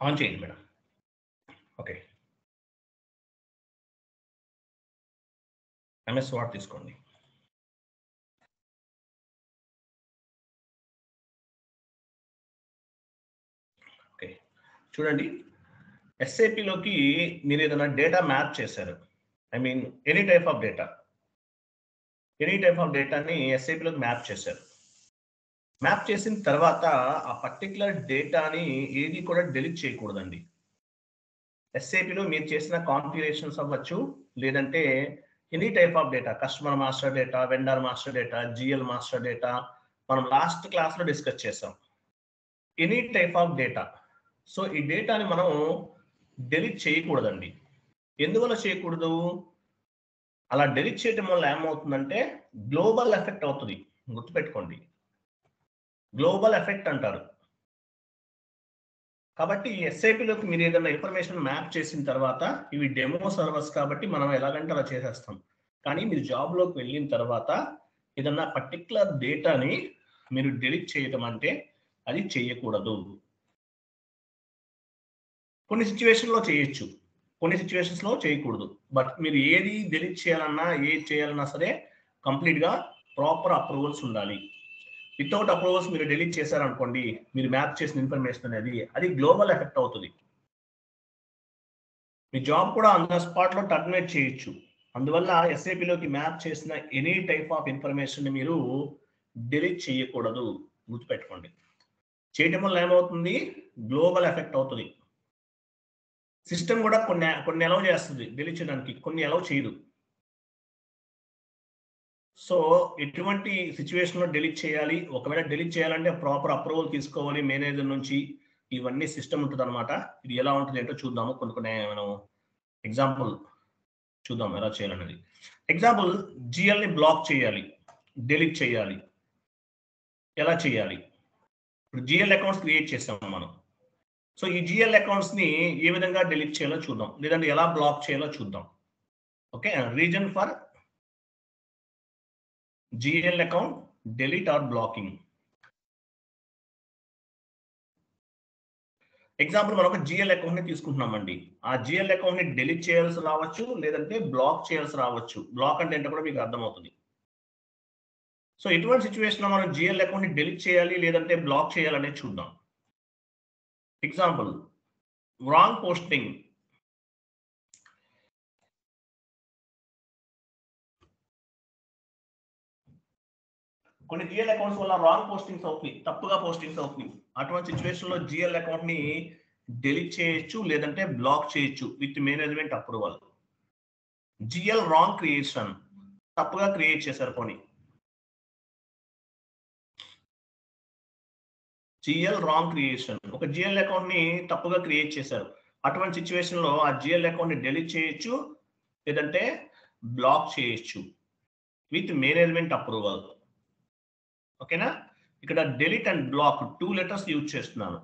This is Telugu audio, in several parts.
ఆన్ చేయండి మేడం. ఓకే, ఎంఎస్ వర్డ్ తీసుకోండి. ఓకే, చూడండి, ఎస్ఏపిలోకి మీరు ఏదైనా డేటా మ్యాప్ చేశారు. I mean any type of డేటాని ఎస్ఏపిలోకి మ్యాప్ చేశారు. మ్యాప్ చేసిన తర్వాత ఆ పర్టికులర్ డేటాని ఏది కూడా డెలీట్ చేయకూడదండి. ఎస్ఏపిలో మీరు చేసిన కాన్ఫిగరేషన్స్ అవ్వచ్చు, లేదంటే any type of data, customer master data, vendor master data, GL master data, మనం లాస్ట్ క్లాస్లో డిస్కస్ చేసాం. Any type of data. So ఈ డేటాని మనం డెలీట్ చేయకూడదండి. ఎందువల్ల చేయకూడదు? అలా డెలీట్ చేయడం వల్ల ఏమవుతుందంటే గ్లోబల్ ఎఫెక్ట్ అవుతుంది. గుర్తుపెట్టుకోండి, గ్లోబల్ ఎఫెక్ట్ అంటారు. కాబట్టి ఎస్ఐపిలోకి మీరు ఏదైనా ఇన్ఫర్మేషన్ మ్యాప్ చేసిన తర్వాత, ఇవి డెమో సర్వర్స్ కాబట్టి మనం ఎలాగంటే అలా చేసేస్తాం. కానీ మీరు జాబ్లోకి వెళ్ళిన తర్వాత ఏదన్నా పర్టికులర్ డేటాని మీరు డెలీట్ చేయటం అంటే అది చేయకూడదు. కొన్ని సిచ్యువేషన్లో చేయొచ్చు, కొన్ని సిచ్యువేషన్స్లో చేయకూడదు. బట్ మీరు ఏది డెలీట్ చేయాలన్నా, ఏది చేయాలన్నా సరే కంప్లీట్గా ప్రాపర్ అప్రూవల్స్ ఉండాలి. వితౌట్ అప్రూవల్స్ మీరు డెలీట్ చేశారనుకోండి, మీరు మ్యాప్ చేసిన ఇన్ఫర్మేషన్ అనేది అది గ్లోబల్ ఎఫెక్ట్ అవుతుంది. మీ జాబ్ కూడా ఆన్ ద స్పాట్లో టర్మినేట్ చేయొచ్చు. అందువల్ల ఎస్ఏపిలోకి మ్యాప్ చేసిన ఎనీ టైప్ ఆఫ్ ఇన్ఫర్మేషన్ మీరు డెలీట్ చేయకూడదు. గుర్తుపెట్టుకోండి. చేయడం వల్ల ఏమవుతుంది? గ్లోబల్ ఎఫెక్ట్ అవుతుంది. సిస్టమ్ కూడా కొన్ని అలౌ చేస్తుంది డెలీట్ చేయడానికి, కొన్ని అలౌ చేయదు. సో ఎటువంటి సిచ్యువేషన్లో డెలీట్ చేయాలి, ఒకవేళ డెలీట్ చేయాలంటే ప్రాపర్ అప్రూవల్ తీసుకోవాలి మేనేజర్ నుంచి. ఇవన్నీ సిస్టమ్ ఉంటుంది అనమాట. ఇది ఎలా ఉంటుంది ఏంటో చూద్దాము. కొన్ని మనం ఎగ్జాంపుల్ చూద్దాం ఎలా చేయాలనేది. ఎగ్జాంపుల్, జిఎల్ని బ్లాక్ చేయాలి, డెలీట్ చేయాలి. ఎలా చేయాలి? ఇప్పుడు జిఎల్ అకౌంట్స్ క్రియేట్ చేస్తాం మనం. సో ఈ జిఎల్ అకౌంట్స్ని ఏ విధంగా డెలీట్ చేయాలో చూద్దాం, లేదంటే ఎలా బ్లాక్ చేయాలో చూద్దాం. Okay, reason for GL account delete or blocking. Example, మనం ఒక జిఎల్ అకౌంట్ ని తీసుకుంటున్నామండి. ఆ జిఎల్ అకౌంట్ ని డెలీట్ చేయాల్సి రావచ్చు, లేదంటే బ్లాక్ చేయాల్సి రావచ్చు. బ్లాక్ అంటే ఏంటో కూడా మీకు అర్థమవుతుంది. సో ఇటువంటి సిచ్యువేషన్ లో మనం జిఎల్ అకౌంట్ ని డెలీట్ చేయాలి, లేదంటే బ్లాక్ చేయాలనేది చూద్దాం. Example, wrong posting. కొన్ని జిఎల్ అకౌంట్స్ వల్ల రాంగ్ పోస్టింగ్స్ అవుతుంది, తప్పుగా పోస్టింగ్స్ అవుతుంది. అటువంటి సిచ్యువేషన్ లో జిఎల్ అకౌంట్ ని డెలీట్ చేయొచ్చు, లేదంటే బ్లాక్ చేయొచ్చు with management approval. GL wrong creation, తప్పుగా క్రియేట్ చేశారు కొని. జిఎల్ రాంగ్ క్రియేషన్, ఒక జిఎల్ అకౌంట్ ని తప్పుగా క్రియేట్ చేశారు. అటువంటి సిచ్యువేషన్ లో ఆ జిఎల్ అకౌంట్ ని డెలీట్ చేయొచ్చు, లేదంటే బ్లాక్ చేయొచ్చు విత్ మేనేజ్మెంట్ అప్రూవల్. ఓకేనా? ఇక్కడ delete and block 2 letters use చేస్తున్నాను.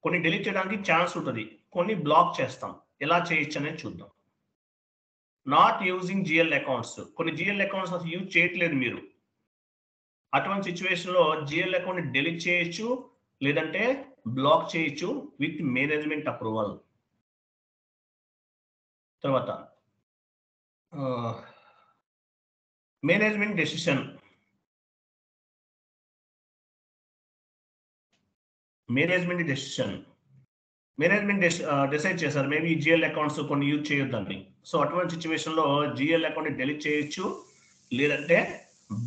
కొన్ని డెలీట్ చేయడానికి ఛాన్స్ ఉంటుంది, కొన్ని బ్లాక్ చేస్తాం. ఎలా చేయొచ్చు అనేది చూద్దాం. నాట్ యూజింగ్ జిఎల్ అకౌంట్స్, కొన్ని జిఎల్ అకౌంట్స్ అసలు యూజ్ చేయట్లేదు మీరు. అటువంటి సిచ్యువేషన్ లో జిఎల్ అకౌంట్ డెలీట్ చేయొచ్చు, లేదంటే బ్లాక్ చేయొచ్చు విత్ మేనేజ్మెంట్ అప్రూవల్. తర్వాత మేనేజ్మెంట్ డెసిషన్. మేనేజ్మెంట్ డిసైడ్ చేశారు మేబీ జిఎల్ అకౌంట్స్ కొన్ని యూజ్ చేయొద్దండి. సో అటువంటి సిచ్యువేషన్ లో జిఎల్ అకౌంట్ డెలీట్ చేయొచ్చు, లేదంటే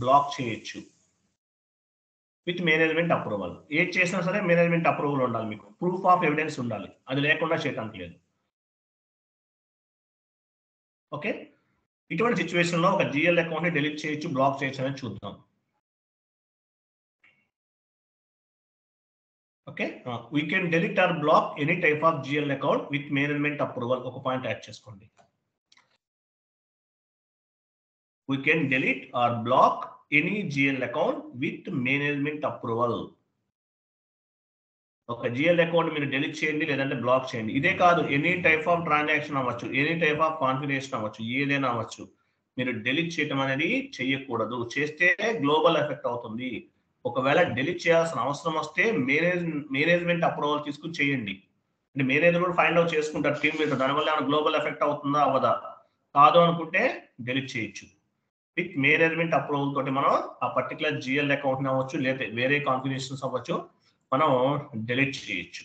బ్లాక్ చేయొచ్చు విత్ మేనేజ్మెంట్ అప్రూవల్. ఏది చేసినా సరే మేనేజ్మెంట్ అప్రూవల్ ఉండాలి, మీకు ప్రూఫ్ ఆఫ్ ఎవిడెన్స్ ఉండాలి. అది లేకుండా చేయడానికి లేదు. ఓకే, ఇటువంటి సిచ్యువేషన్ లో ఒక జిఎల్ అకౌంట్ ని డెలీట్ చేయొచ్చు, బ్లాక్ చేయొచ్చు అనేది చూద్దాం. Okay, we can delete or block any type of GL account with management approval. ఒక పాయింట్ యాడ్ చేసుకోండి. We can delete or block any GL account with management approval. ఒక జిఎల్ అకౌంట్ మీరు డెలీట్ చేయండి, లేదంటే బ్లాక్ చేయండి. ఇదే కాదు, ఎనీ టైప్ ఆఫ్ ట్రాన్సాక్షన్ అవ్వచ్చు, ఎనీ టైప్ ఆఫ్ కాన్ఫిగరేషన్ అవ్వచ్చు, ఏదైనా అవ్వచ్చు. మీరు డెలీట్ చేయడం అనేది చేయకూడదు. చేస్తే గ్లోబల్ ఎఫెక్ట్ అవుతుంది. ఒకవేళ డెలీట్ చేయాల్సిన అవసరం వస్తే మేనేజ్మెంట్ అప్రూవల్ తీసుకుని చేయండి. అంటే మేనేజర్ కూడా ఫైండ్ అవుట్ చేసుకుంటారు టీమ్ మీద, దానివల్ల ఏమైనా గ్లోబల్ ఎఫెక్ట్ అవుతుందా అవ్వదా, కాదు అనుకుంటే డిలీట్ చేయొచ్చు. విత్ మేనేజ్మెంట్ అప్రూవల్ తోటి మనం ఆ పర్టికులర్ జిఎల్ అకౌంట్ అవ్వచ్చు, లేదా వేరే కాన్ఫిగరేషన్స్ అవ్వచ్చు, మనం డిలీట్ చేయొచ్చు.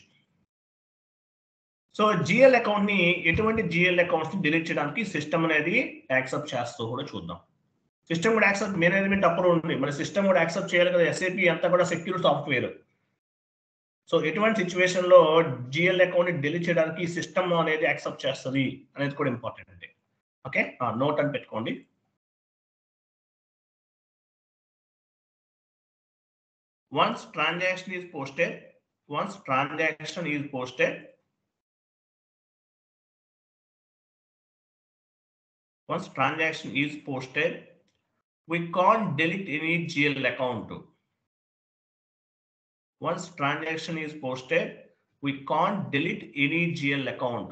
సో జిఎల్ అకౌంట్ ని, ఎటువంటి జిఎల్ అకౌంట్స్ ని డిలీట్ చేయడానికి సిస్టమ్ అనేది యాక్సెప్ట్ చేస్తూ కూడా చూద్దాం. సిస్టమ్ కూడా యాక్సెప్ట్, మేనేజ్మెంట్ అప్రూవల్ ఉంది, మరి సిస్టమ్ కూడా యాక్సెప్ట్ చేయాలి కదా, ఎస్ఏపి అంతా కూడా సెక్యూర్ సాఫ్ట్వేర్. సో ఎటువంటి సిచ్యువేషన్ లో జిఎల్ అకౌంట్ ని డిలీట్ చేయడానికి సిస్టమ్ అనేది యాక్సెప్ట్ చేస్తుంది అనేది కూడా ఇంపార్టెంట్ అండి. ఓకే, నోట్ అని పెట్టుకోండి. Once transaction is posted, once transaction is posted, once transaction is posted, we can't delete any GL account. Once transaction is posted, we can't delete any GL account.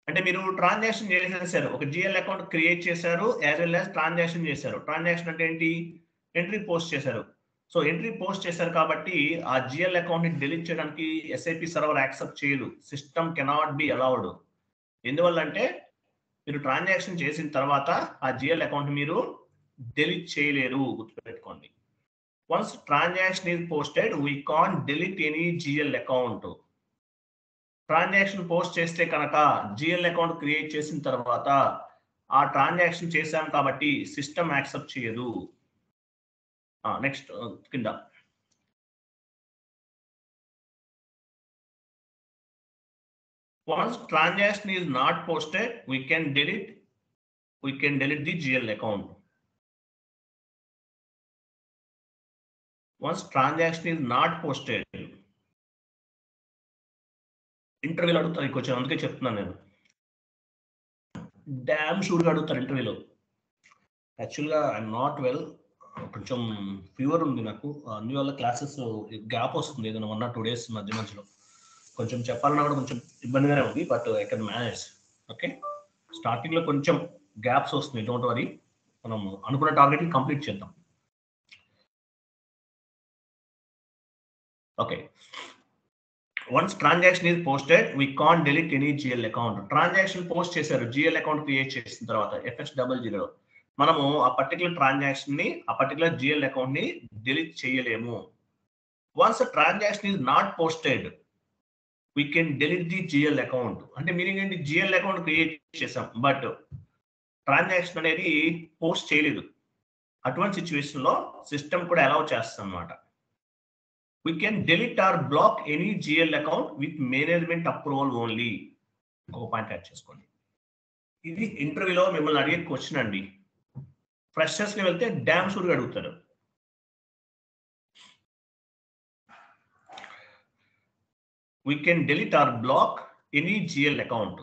అంటే మీరు ట్రాన్సాక్షన్ చేసేసారు, ఒక జిఎల్ అకౌంట్ క్రియేట్ చేశారు, యాజ్ వెల్ యాజ్ ట్రాన్సాక్షన్ చేశారు. ట్రాన్సాక్షన్ అంటే ఏంటి, ఎంట్రీ పోస్ట్ చేశారు. సో ఎంట్రీ పోస్ట్ చేశారు కాబట్టి ఆ జిఎల్ అకౌంట్ ని డిలీట్ చేయడానికి ఎస్ఐపి సర్వర్ యాక్సెప్ట్ చేయదు, సిస్టమ్ కెనాట్ బి అలౌడ్. ఎందువల్ల అంటే మీరు ట్రాన్సాక్షన్ చేసిన తర్వాత ఆ జిఎల్ అకౌంట్ మీరు డిలీట్ చేయలేరు, గుర్తుపెట్టుకోండి. Once transaction is posted, we can't delete any GL account. Transaction post చేస్తే కనుక జిఎల్ అకౌంట్ క్రియేట్ చేసిన తర్వాత ఆ ట్రాన్సాక్షన్ చేశాం కాబట్టి సిస్టమ్ యాక్సెప్ట్ చేయదు. నెక్స్ట్ కింద once transaction is not posted, we can delete the GL account. Once transaction is not posted, ఇంటర్వ్యూలో అడుగుతారు ఈ క్వశ్చన్, అందుకే చెప్తున్నాను నేను. డ్యామ్ షూర్గా అడుగుతారు ఇంటర్వ్యూలో. యాక్చువల్గా ఐఎమ్ నాట్ వెల్, కొంచెం ఫీవర్ ఉంది నాకు, అందువల్ల క్లాసెస్ గ్యాప్ వస్తుంది ఏదైనా 1 or 2 days మధ్యలో. కొంచెం చెప్పాలన్నా కూడా కొంచెం ఇబ్బందిగానే ఉంది, but I can manage. Okay, starting లో కొంచెం గ్యాప్స్ వస్తుంది, డోంట్ వరీ, మనం అనుకున్న టార్గెట్ కంప్లీట్ చేద్దాం. Okay, once transaction is posted, we can't delete any GL account. Transaction post చేశారు, జిఎల్ అకౌంట్ క్రియేట్ చేసిన తర్వాత FS00 మనము ఆ పర్టికులర్ ట్రాన్సాక్షన్ ని, ఆ పర్టికులర్ జిఎల్ అకౌంట్ ని డిలీట్ చేయలేము. Once transaction is not posted, we can delete the GL account. అంటే మీనింగ్ ఏంటి, జిఎల్ అకౌంట్ క్రియేట్ చేసాం బట్ ట్రాన్సాక్షన్ అనేది పోస్ట్ చేయలేదు. అటువంటి సిచ్యువేషన్ లో సిస్టమ్ కూడా అలౌ చేస్తాం అన్నమాట. we can delete or block any GL account with management approval only. ఒక పాయింట్ యాడ్ చేసుకోండి. ఇది ఇంటర్వ్యూలో మిమ్మల్ని అడిగే క్వశ్చన్ అండి. ఫ్రెషర్స్ కి వెళ్తే డ్యామ్ షూర్గా అడుగుతారు. We can delete or block any GL account.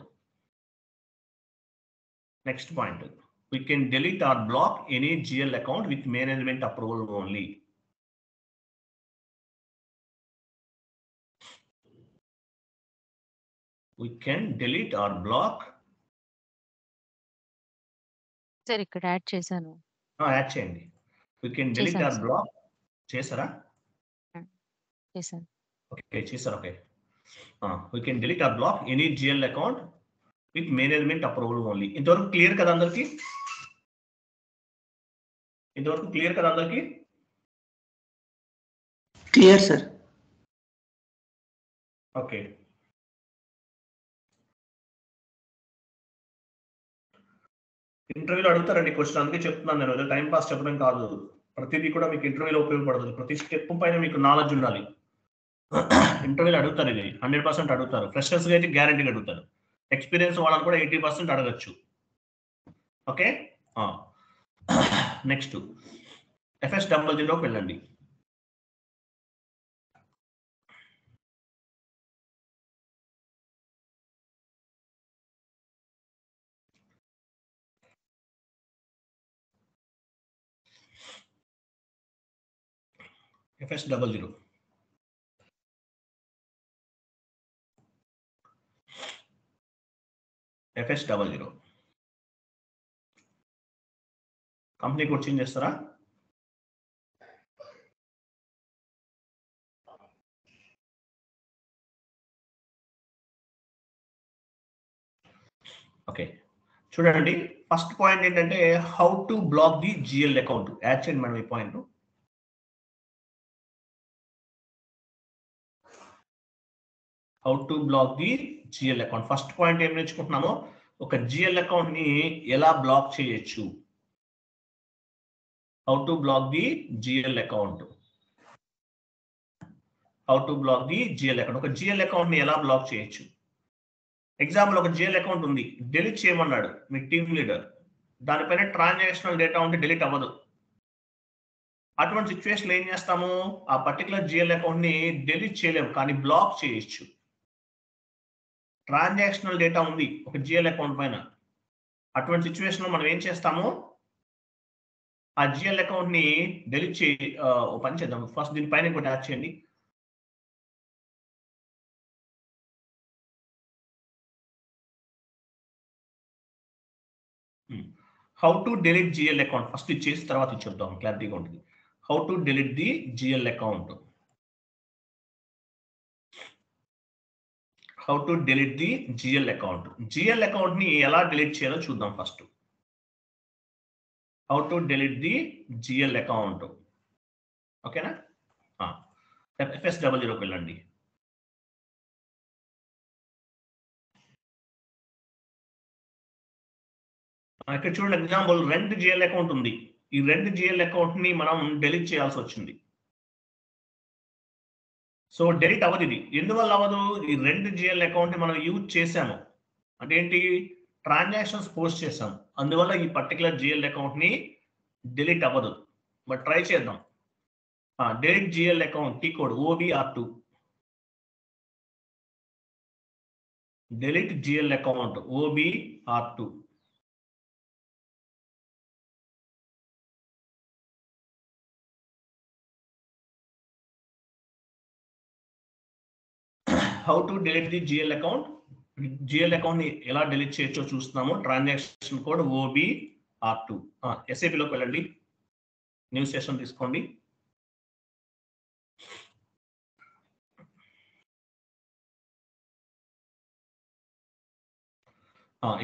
Next point, we can delete or block any GL account with management approval only. We can delete or block. Sir ఇక్కడ యాడ్ చేశాను. యాడ్ చేయండి. We can delete or block. చేసారా? చేశాను. ఓకే, చేశారు. Okay, we can delete or block any GL account with management approval only. ఇంతవరకు క్లియర్ కదా అందరికి? ఇంతవరకు క్లియర్ కదా అందరికి? Clear sir. ఓకే, ఇంటర్వ్యూలో అడుగుతారండి క్వశ్చన్, అందుకే చెప్తున్నాను నేను, టైం పాస్ చెప్పడం కాదు. ప్రతిదీ కూడా మీకు ఇంటర్వ్యూలో ఉపయోగపడుతుంది. ప్రతి స్టెప్ పైన మీకు నాలెడ్జ్ ఉండాలి. ఇంటర్వ్యూలో అడుగుతారు, ఇది 100% అడుగుతారు. ఫ్రెషర్స్ గా అయితే గ్యారంటీగా అడుగుతారు. ఎక్స్పీరియన్స్ వాళ్ళని కూడా 80% అడగచ్చు. ఓకే, నెక్స్ట్ FS00 వెళ్ళండి. FS00 కంపెనీ కోడ్ చేంజ్ చేస్తారా? ఓకే, చూడండి ఫస్ట్ పాయింట్ ఏంటంటే how to block the GL account. Add చేయండి మేడం ఈ point. How to block the GL account. First point ఏం నేర్చుకుంటున్నామో ఒక జిఎల్ అకౌంట్ ని ఎలా బ్లాక్ చేయొచ్చు. How to block the GL account. How to block the GL account. ఒక జిఎల్ అకౌంట్ ని ఎలా బ్లాక్ చేయొచ్చు. ఎగ్జాంపుల్ ఒక జిఎల్ అకౌంట్ ఉంది, డిలీట్ చేయమన్నాడు మీ టీమ్ లీడర్. దానిపైన ట్రాన్సాక్షనల్ డేటా ఉంటే డిలీట్ అవ్వదు. అటువంటి సిచ్యువేషన్ ఏం చేస్తాము, ఆ పర్టికులర్ జిఎల్ అకౌంట్ ని డిలీట్ చేయలేము కానీ బ్లాక్ చేయొచ్చు. ట్రాన్సాక్షనల్ డేటా ఉంది ఒక జిఎల్ అకౌంట్ పైన. అటువంటి సిచ్యువేషన్ లో మనం ఏం చేస్తాము, ఆ జిఎల్ అకౌంట్ ని డిలీట్ పని చేద్దాం. ఫస్ట్ దీనిపైన ఇంకోటి యాడ్ చేయండి. How to delete GL account. First ఇచ్చేసి తర్వాత ఇచ్చేద్దాం, క్లారిటీగా ఉంటుంది. How to delete the GL account. How to delete the GL account. GL account ని ఎలా డిలీట్ చేయాలో చూద్దాం first. How to delete the GL account. ఓకేనా, FS00కి వెళ్ళండి. ఇక్కడ చూడండి ఎగ్జాంపుల్, రెండు జిఎల్ అకౌంట్ ఉంది. ఈ రెండు జిఎల్ అకౌంట్ ని మనం డిలీట్ చేయాల్సి వచ్చింది. సో డిలీట్ అవ్వదు ఇది. ఎందువల్ల అవ్వదు, ఈ రెండు జిఎల్ అకౌంట్ ని మనం యూజ్ చేసాము అంటే ఏంటి, ట్రాన్సాక్షన్స్ పోస్ట్ చేసాం, అందువల్ల ఈ పర్టికులర్ జిఎల్ అకౌంట్ ని డిలీట్ అవ్వదు. బట్ ట్రై చేద్దాం. Delete GL account T code OBR2. Delete GL account OBR2. How to delete the GL account. GL account ని ఎలా డిలీట్ చేయొచ్చో చూస్తున్నాము. Transaction code OBR2. SAPలోకి వెళ్ళండి, న్యూ సెషన్ తీసుకోండి.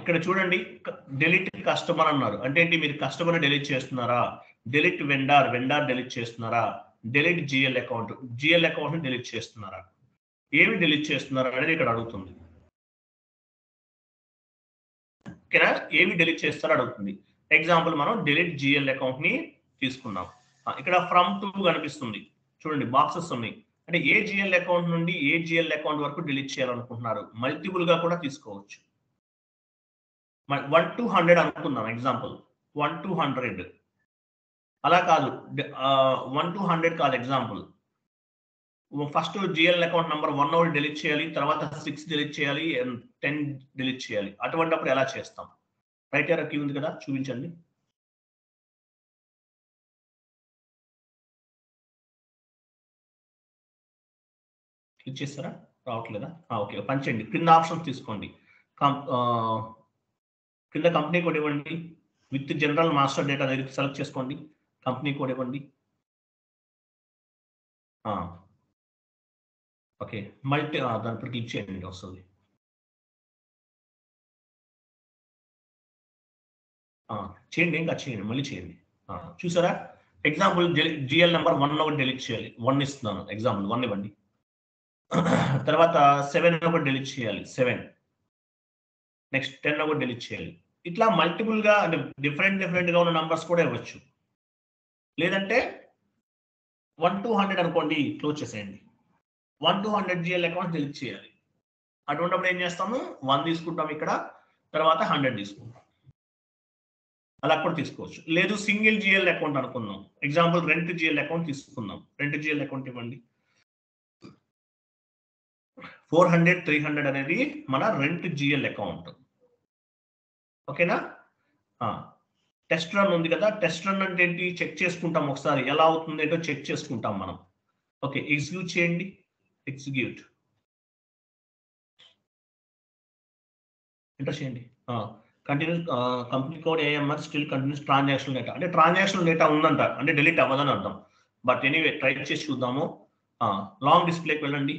ఇక్కడ చూడండి, డిలీట్ కస్టమర్ అన్నారు. అంటే ఏంటి, మీరు కస్టమర్ డిలీట్ చేస్తున్నారా, డిలీట్ వెండార్ డిలీట్ చేస్తున్నారా, డిలీట్ జిఎల్ అకౌంట్ ని డిలీట్ చేస్తున్నారా, ఏమి డిలీట్ చేస్తున్నారా అనేది ఇక్కడ అడుగుతుంది. ఓకేనా, ఏమి డిలీట్ చేస్తారో అడుగుతుంది. ఎగ్జాంపుల్ మనం డిలీట్ జిఎల్ అకౌంట్ ని తీసుకున్నాం. ఇక్కడ ఫ్రమ్ టు కనిపిస్తుంది చూడండి, బాక్సెస్ ఉన్నాయి. అంటే ఏ జిఎల్ అకౌంట్ నుండి ఏ జిఎల్ అకౌంట్ వరకు డిలీట్ చేయాలనుకుంటున్నారు. మల్టిపుల్ గా కూడా తీసుకోవచ్చు. 1 to 100 అనుకుందాం. ఎగ్జాంపుల్ 1 to 100 అలా కాదు, 1 to 100 కాదు. Example first GL account number 1 ఒకటి డిలీట్ చేయాలి, తర్వాత 6 డిలీట్ చేయాలి, 10 డిలీట్ చేయాలి. అటువంటిప్పుడు ఎలా చేస్తాం. క్రైటీరియా కీ ఉంది కదా, చూపించండి. క్లిక్ చేస్తారా, రావట్లేదా? ఓకే, పంచండి. కింద ఆప్షన్స్ తీసుకోండి. కింద కంపెనీ కోడ్ ఇవ్వండి. విత్ జనరల్ మాస్టర్ డేటా దగ్గర సెలెక్ట్ చేసుకోండి. కంపెనీ కోడ్ ఇవ్వండి. ఓకే, మల్టీ దానిపై క్లిక్ చేయండి, వస్తుంది. చేయండి, ఇంకా చేయండి, మళ్ళీ చేయండి. చూసారా, ఎగ్జాంపుల్ జిఎల్ నెంబర్ 1 ఒకటి డిలీట్ చేయాలి. 1 ఇస్తున్నాను, ఎగ్జాంపుల్ 1 ఇవ్వండి. తర్వాత 7 ఒకటి డిలీట్ చేయాలి, 7. నెక్స్ట్ 10 ఒకటి డిలీట్ చేయాలి. ఇట్లా మల్టిపుల్ గా అంటే డిఫరెంట్ గా ఉన్న నంబర్స్ కూడా ఇవ్వచ్చు. లేదంటే 1 to 100 అనుకోండి, క్లోజ్ చేసేయండి. 1 to 100 జిఎల్ అకౌంట్ డిలీట్ చేయాలి. అటువంటిప్పుడు ఏం చేస్తాము, 1 తీసుకుంటాం ఇక్కడ, తర్వాత 100 తీసుకుంటాం. అలా కూడా తీసుకోవచ్చు. లేదు సింగిల్ జిఎల్ అకౌంట్ అనుకుందాం. ఎగ్జాంపుల్ రెంట్ జిఎల్ అకౌంట్ తీసుకుందాం. రెంట్ జిఎల్ అకౌంట్ ఇవ్వండి. 400, 300 అనేది మన రెంట్ జిఎల్ అకౌంట్. ఓకేనా, టెస్ట్ రన్ ఉంది కదా. టెస్ట్ రన్ అంటే ఏంటి, చెక్ చేసుకుంటాం ఒకసారి ఎలా అవుతుంది ఏంటో చెక్ చేసుకుంటాం మనం. ఓకే, ఎగ్జిక్యూట్ చేయండి. ఎగ్జిక్యూట్ ఎంటర్ చేయండి. Continuous company code AMR still continuous transaction data. అంటే ట్రాన్సాక్షన్ డేటా ఉందంట, అంటే డిలీట్ అవ్వదని అర్థం. బట్ ఎనీవే ట్రై చేసి చూద్దాము. లాంగ్ డిస్ప్లేకి వెళ్ళండి.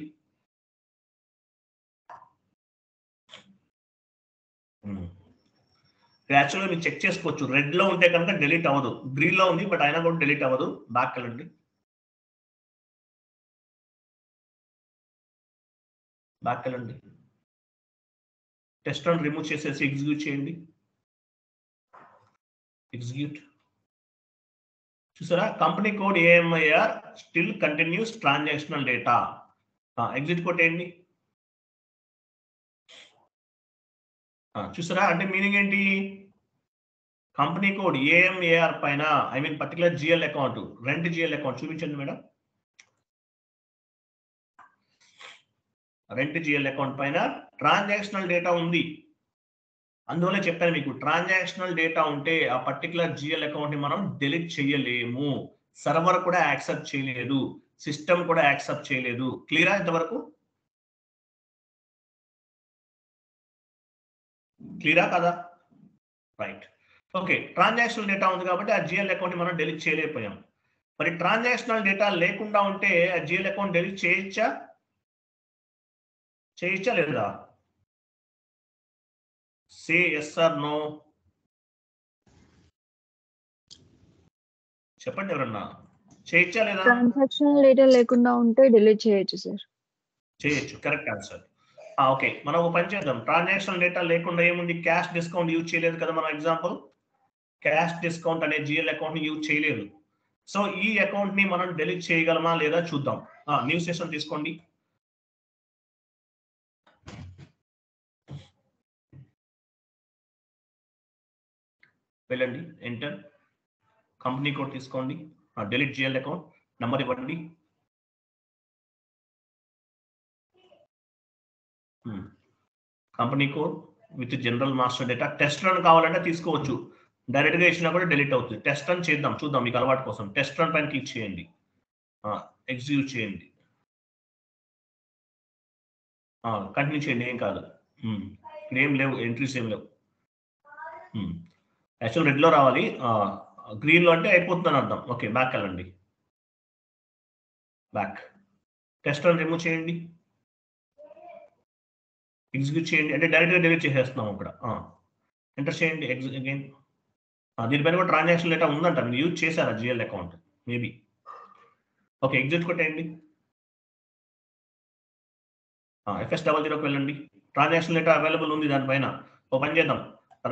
యాక్చువల్గా మీరు చెక్ చేసుకోవచ్చు. రెడ్లో ఉంటే కనుక డిలీట్ అవ్వదు, గ్రీన్లో ఉంది బట్ అయినా కూడా డిలీట్ అవ్వదు. బ్యాక్ వెళ్ళండి. బ్యాక్ వెళ్ళండి. టెస్ట్ రన్ రిమూవ్ చేసేసి ఎగ్జిక్యూట్ చేయండి. ఎగ్జిక్యూట్. చూసారా, company code AMIR still continues transactional data. Exit కొట్టేయండి. చూసారా, అంటే మీనింగ్ ఏంటి? కంపెనీ కోడ్ ఏఎంఏఆర్ పైన, I mean particular GL account, rent GL account చూపించండి మేడం. రెంట్ జిఎల్ అకౌంట్ పైన ట్రాన్సాక్షనల్ డేటా ఉంది. అందువల్ల చెప్పాను మీకు, ట్రాన్సాక్షనల్ డేటా ఉంటే ఆ పర్టికులర్ జిఎల్ అకౌంట్ ని మనం డిలీట్ చేయలేము. సర్వర్ కూడా యాక్సెప్ట్ చేయలేదు, సిస్టమ్ కూడా యాక్సెప్ట్ చేయలేదు. క్లియరా ఇంతవరకు? క్లియరా కదా? రైట్. ఓకే, ట్రాన్సాక్షనల్ డేటా ఉంది కాబట్టి ఆ జిఎల్ అకౌంట్ ని మనం డిలీట్ చేయలేకపోయాం. మరి ట్రాన్సాక్షనల్ డేటా లేకుండా ఉంటే ఆ జిఎల్ అకౌంట్ డిలీట్ చేయొచ్చా? చేయొచ్చా లేదా? Say yes or no. చెప్పండి ఎవరన్నా, చేయొచ్చా లేదా? ట్రాన్సాక్షనల్ డేటా లేకుండా ఉంటే డిలీట్ చేయొచ్చు సార్. చేయొచ్చు, కరెక్ట్ ఆన్సర్. ఓకే, మనం ఒక పని చేద్దాం. ట్రాన్సాక్షనల్ డేటా లేకుండా ఏముంది? క్యాష్ డిస్కౌంట్ యూజ్ చేయలేదు కదా మనం. ఎగ్జాంపుల్, క్యాష్ డిస్కౌంట్ అనే జిఎల్ అకౌంట్ ని యూజ్ చేయలేదు. సో ఈ అకౌంట్ ని మనం డిలీట్ చేయగలమా లేదా చూద్దాం. న్యూ సెషన్ తీసుకోండి. వెళ్ళండి, ఎంటర్. కంపెనీ కోడ్ తీసుకోండి, డిలీట్ జిఎల్ అకౌంట్, నంబర్ ఇవ్వండి. Company code with general master data. Test run కావాలంటే తీసుకోవచ్చు, డైరెక్ట్ గా ఇచ్చినా కూడా డిలీట్ అవుతుంది. టెస్ట్ రన్ చేద్దాం, చూద్దాం మీకు అలవాటు కోసం. టెస్ట్ రన్ పైన క్లిక్ చేయండి, ఎగ్జిక్యూట్ చేయండి, కంటిన్యూ చేయండి, ఏం కాదు. ఇక్కడ ఏం లేవు, ఎంట్రీస్ ఏం లేవు. యాక్చువల్ రెడ్లో రావాలి, గ్రీన్లో అంటే అయిపోతుందని అర్థం. ఓకే, బ్యాక్ వెళ్ళండి. బ్యాక్. టెస్ట్ రన్ రిమూవ్ చేయండి, ఎగ్జిక్యూట్ చేయండి. అంటే డైరెక్ట్గా డిలీట్ చేసేస్తున్నాం అక్కడ. ఎంటర్ చేయండి, అగైన్. దీనిపైన కూడా ట్రాన్సాక్షన్ డేటా ఉందంట, మీరు యూజ్ చేశారా GL account? Maybe. Okay, exit కొట్టేయండి. FS00కి వెళ్ళండి. ట్రాన్సాక్షన్ డేటా అవైలబుల్ ఉంది దానిపైన. ఓ పని చేద్దాం,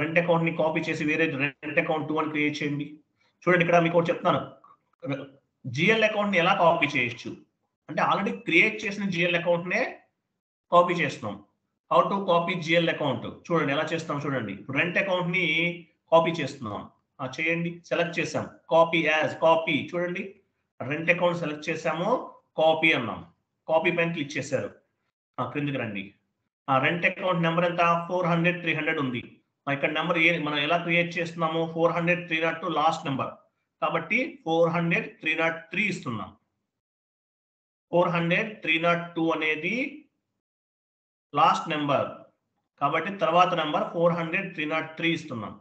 రెంట్ అకౌంట్ ని కాపీ చేసి వేరే రెంట్ అకౌంట్ 2 అని క్రియేట్ చేయండి. చూడండి, ఇక్కడ మీకు చెప్తాను, జిఎల్ అకౌంట్ ని ఎలా కాపీ చేయొచ్చు అంటే, ఆల్రెడీ క్రియేట్ చేసిన జిఎల్ అకౌంట్ నే కాపీ చేస్తున్నాం. How to copy GL account చూడండి ఎలా చేస్తాం. చూడండి, రెంట్ అకౌంట్ ని కాపీ చేస్తున్నాం. చేయండి, సెలెక్ట్ చేసాం, కాపీ యాజ్. కాపీ చూడండి, రెంట్ అకౌంట్ సెలెక్ట్ చేసాము, కాపీ అన్నాం. కాపీ పైన క్లిక్ చేశారు. క్రిందికి రండి. రెంట్ అకౌంట్ నెంబర్ ఎంత? 400 300 ఉంది. ఇక్కడ నెంబర్ మనం ఎలా క్రియేట్ చేస్తున్నాము? 400 302 లాస్ట్ నెంబర్ కాబట్టి 400 303 ఇస్తున్నాం. 400 302 అనేది లాస్ట్ నెంబర్ కాబట్టి తర్వాత నెంబర్ 400 303 ఇస్తున్నాం.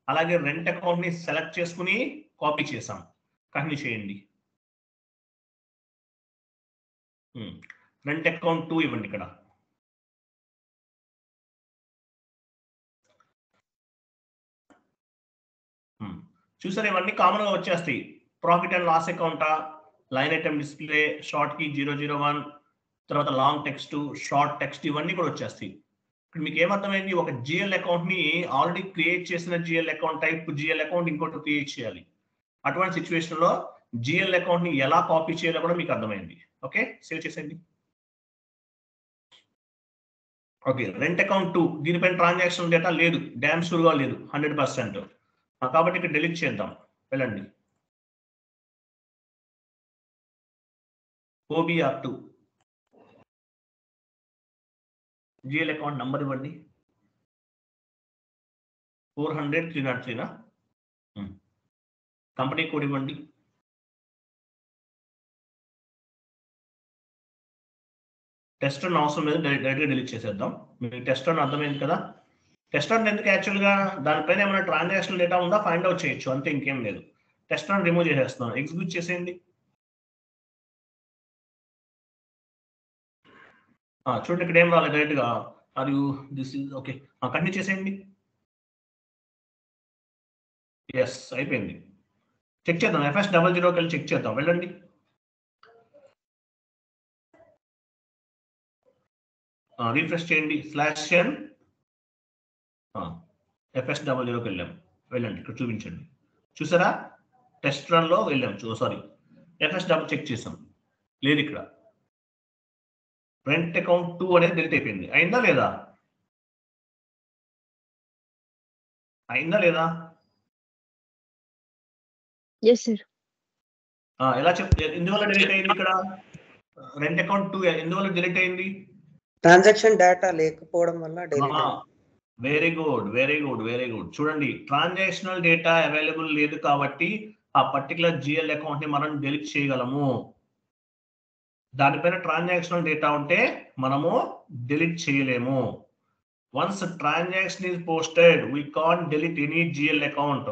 అలాగే రెంట్ అకౌంట్ ని సెలెక్ట్ చేసుకుని కాపీ చేసాం. కంటిన్యూ చేయండి. రెంట్ అకౌంట్ 2 ఇవ్వండి ఇక్కడ. చూసారు, ఇవన్నీ కామన్ గా వచ్చేస్తాయి. ప్రాఫిట్ అండ్ లాస్ అకౌంటా, line item display, short key 001, తర్వాత లాంగ్ టెక్స్ట్, షార్ట్ టెక్స్ట్, ఇవన్నీ కూడా వచ్చేస్తాయి. ఇక్కడ మీకు ఏమర్థమైంది? ఒక జిఎల్ అకౌంట్ ని ఆల్రెడీ క్రియేట్ చేసిన GL account type GL account ఇంకోటి క్రియేట్ చేయాలి. అటువంటి సిచ్యువేషన్ లో జిఎల్ అకౌంట్ ని ఎలా కాపీ చేయాలో కూడా మీకు అర్థమైంది. ఓకే, సేవ్ చేసేయండి. ఓకే, రెంట్ అకౌంట్ 2 దీనిపైన ట్రాన్సాక్షన్ డేటా లేదు, డ్యామ్ షూర్ గా లేదు 100%. కాబట్టి ఇక్కడ డిలీట్ చేద్దాం. వెళ్ళండి, OBR2 జిఎల్ అకౌంట్ నంబర్ ఇవ్వండి. 400 303 నా? కంపెనీ కోడ్ ఇవ్వండి. టెస్ట్ రన్ అవసరం లేదు, డైరెక్ట్గా డిలీట్ చేసేద్దాం. మీకు టెస్ట్ రన్ అర్థమైంది కదా? టెస్ట్ రన్ ఎందుకు? యాక్చువల్గా దానిపైన ఏమైనా ట్రాన్సాక్షన్ డేటా ఉందా ఫైండ్ అవుట్ చేయొచ్చు, అంతే, ఇంకేం లేదు. టెస్ట్ రన్ రిమూవ్ చేసేస్తున్నాను, ఎగ్జిక్యూట్ చేసేయండి. చూడండి, ఇక్కడ ఏం రాలేదు, డైరెక్ట్గా అది దిస్ ఇస్ ఓకే. కంటిన్యూ చేసేయండి. ఎస్ అయిపోయింది. చెక్ చేద్దాం. FS00 వెళ్ళి చెక్ చేద్దాం. వెళ్ళండి. రీఫ్రెష్ చేయండి. /n FS00 వెళ్ళాం. వెళ్ళండి, ఇక్కడ చూపించండి. చూసారా, టెస్ట్ రన్ లో వెళ్ళాం. సారీ, FS చెక్ చేసాం, లేదు ఇక్కడ. రెంట్ అకౌంట్ 2 అనేది డిలీట్ అయిపోయింది. అయిందా లేదా? అయిందా లేదా? Yes sir. ఎలా ఎందువల్ల డిలీట్ అయింది? ఇక్కడ రెంట్ అకౌంట్ 2 ఎందువల్ల డిలీట్ అయింది? ట్రాన్సాక్షన్ డేటా లేకపోవడం వల్ల డిలీట్ అయింది. Very good, very good, very good. చూడండి, ట్రాన్సాక్షనల్ డేటా అవైలబుల్ లేదు కాబట్టి ఆ పర్టికులర్ GL అకౌంట్ ని మనం డిలీట్ చేయగలము. దానిపైన ట్రాన్సాక్షనల్ డేటా ఉంటే మనము డిలీట్ చేయలేము. Once transaction is posted, we can't delete any GL account.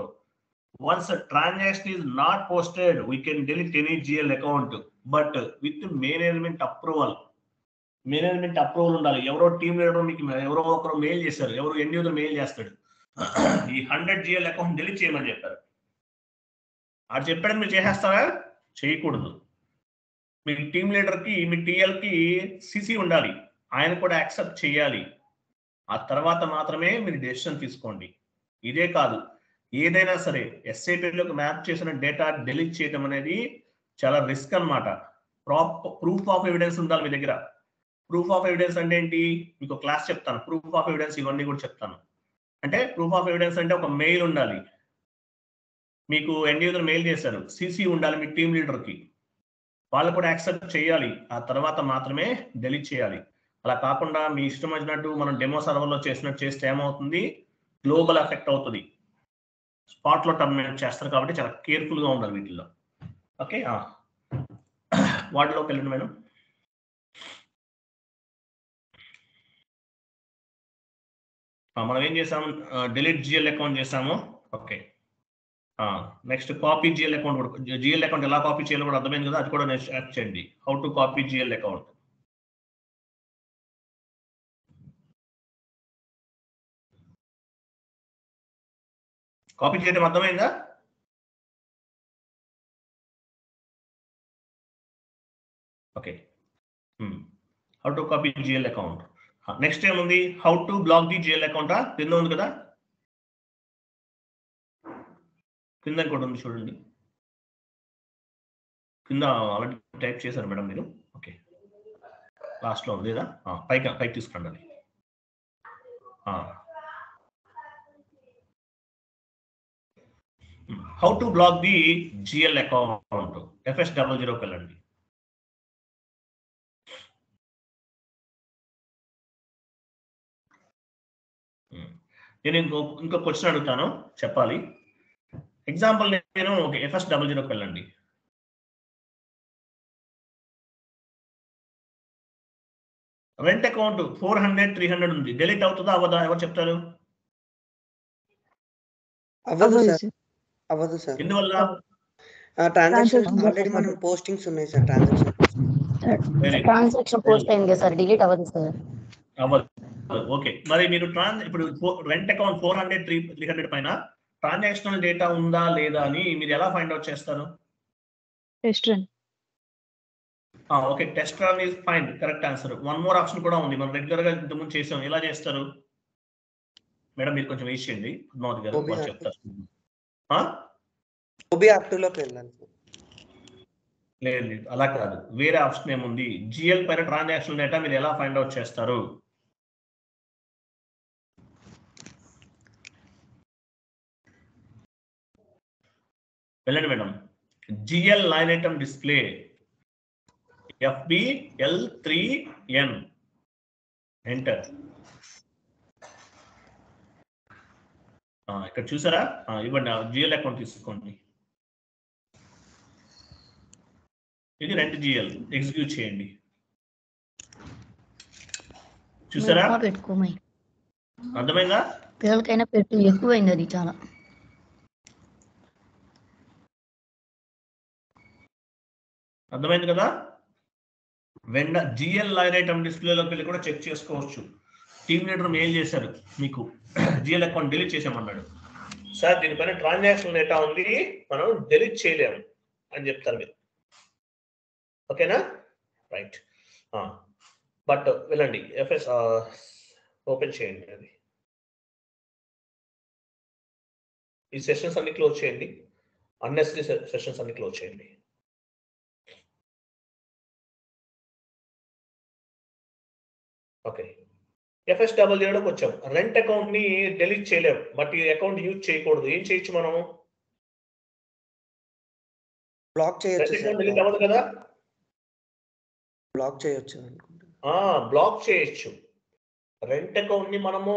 Once a transaction is not posted, we can delete any GL account, but with management approval. Management approval ఉండాలి. ఎవరో టీమ్ లీడర్ మీకు ఎవరో ఒకరు మెయిల్ చేశారు, ఎవరు ఎండ్ యూజర్ మెయిల్ చేస్తాడు, ఈ 100 GL అకౌంట్ డిలీట్ చేయమని చెప్పారు. అది చెప్పాడని మీరు చేసేస్తారా? చేయకూడదు. మీ టీమ్ లీడర్ కి, మీ TL కి CC ఉండాలి, ఆయన కూడా యాక్సెప్ట్ చేయాలి. ఆ తర్వాత మాత్రమే మీరు డెసిషన్ తీసుకోండి. ఇదే కాదు, ఏదైనా సరే SAPలోకి మ్యాప్ చేసిన డేటా డిలీట్ చేయడం అనేది చాలా రిస్క్ అన్నమాట. ప్రూఫ్ ఆఫ్ ఎవిడెన్స్ ఉండాలి మీ దగ్గర. ప్రూఫ్ ఆఫ్ ఎవిడెన్స్ అంటే ఏంటి? మీకు క్లాస్ చెప్తాను. ప్రూఫ్ ఆఫ్ ఎవిడెన్స్ ఇవన్నీ కూడా చెప్తాను. అంటే ప్రూఫ్ ఆఫ్ ఎవిడెన్స్ అంటే ఒక మెయిల్ ఉండాలి, మీకు ఎండ్ యూజర్ మెయిల్ చేశారు, CC ఉండాలి మీ టీమ్ లీడర్ కి, వాళ్ళు కూడా యాక్సెప్ట్ చేయాలి. ఆ తర్వాత మాత్రమే డిలీట్ చేయాలి. అలా కాకుండా మీ ఇష్టం వచ్చినట్టు మనం డెమో సర్వర్లో చేసినట్టు చేస్తే ఏమవుతుంది? గ్లోబల్ ఎఫెక్ట్ అవుతుంది. స్పాట్లో టర్మినేట్ చేస్తారు కాబట్టి చాలా కేర్ఫుల్గా ఉండాలి వీటిల్లో. ఓకే, వాటిలోకి వెళ్ళండి మేడం. మనం ఏం చేసాము? డిలీట్ GL అకౌంట్ చేసాము. Okay, next copy GL account కూడా. GL అకౌంట్ ఎలా కాపీ చేయాలో కూడా అర్థమైంది కదా, అది కూడా నెక్స్ట్ యాడ్ చేయండి. How to copy GL account. కాపీ చేయడం అర్థమైందా? Okay, how to copy GL account. Next ఏముంది? How to block the GL account. కింద ఉంది కదా, కింద కూడా ఉంది చూడండి. కింద ఆల్రెడీ టైప్ చేశారు మేడం మీరు. ఓకే, లాస్ట్లో ఉంది లేదా? పైకి తీసుకురండి. How to block the GL account. FS00 వెళ్ళండి. నేను ఇంకో క్వశ్చన్ అడుగుతాను, చెప్పాలి. ఎగ్జాంపుల్ నేను FS00 వెళ్ళండి. రెంట్ అకౌంట్ 400, 300 ఉంది. డిలీట్ అవుతుందా అవ్వదా? ఎవరు చెప్తారు? అవ్వదు సార్. ఎందువల్ల? ట్రాన్సాక్షన్ ఆల్రెడీ మనం పోస్టింగ్స్ ఉన్నాయి సార్. ట్రాన్సాక్షన్ పోస్ట్ అయింది కదా సార్, డిలీట్ అవ్వదు సార్. అవ్వదు. ఓకే, మరి మీరు ఇప్పుడు రెంట్ అకౌంట్ 400, 300 పైన ట్రాన్సాక్షనల్ డేటా ఉందా లేదా అని మీరు ఎలా ఫైండ్ అవుట్ చేస్తారు? Test run. Okay, test run is fine, correct answer. One more option కూడా ఉంది, మనం రెగ్యులర్ గా ఇంతకుముందు చేసాం. ఎలా చేస్తారు మేడం? మీరు కొంచెం వేసి చేయండి, పద్మావతి గారు వాళ్ళు చెప్తారు. లేదు, అలా కాదు, వేరే ఆప్షన్ ఏముంది? GL పైన ట్రాన్సాక్షన్ డేటా మీరు ఎలా ఫైండ్ అవుట్ చేస్తారు? వెళ్ళండి madam. GL line item display FBL3N enter. ఇక్కడ చూసారా? ఇవ్వండి, GL అకౌంట్ తీసుకోండి. ఇది రెంట్ GL. ఎగ్జిక్యూట్ చేయండి. చూసారా? పెట్టుకోమై అర్థమైందా? పిల్లలకైనా పెట్టు, ఎక్కువైంది అది చాలా. అర్థమైంది కదా? GL లైన్ ఐటమ్ డిస్ప్లేలోకి వెళ్ళి కూడా చెక్ చేసుకోవచ్చు. టీమ్ లీడర్ మెయిల్ చేశారు మీకు, GL అకౌంట్ డిలీట్ చేసామన్నాడు. సార్ దీనిపైన ట్రాన్సాక్షన్ డేటా ఉంది, మనం డెలీట్ చేయలేము అని చెప్తారు మీరు. ఓకేనా? రైట్. బట్ వెళ్ళండి, ఎఫ్ఎస్ ఓపెన్ చేయండి. అది ఈ సెషన్స్ అన్ని క్లోజ్ చేయండి, అన్నెసరీ సెషన్స్ అన్ని క్లోజ్ చేయండి. ఓకే, FS00లోకి వచ్చాం. రెంట్ అకౌంట్ ని డెలీట్ చేయలేము, బట్ ఈ అకౌంట్ యూజ్ చేయకూడదు. ఏం చేయొచ్చు మనం? బ్లాక్ చేయొచ్చు రెంట్ సార్. అకౌంట్ డెలీట్ అవ్వదు కదా? బ్లాక్ చేయొచ్చు అనుకుంటా. బ్లాక్ చేయొచ్చు. రెంట్ అకౌంట్ ని మనము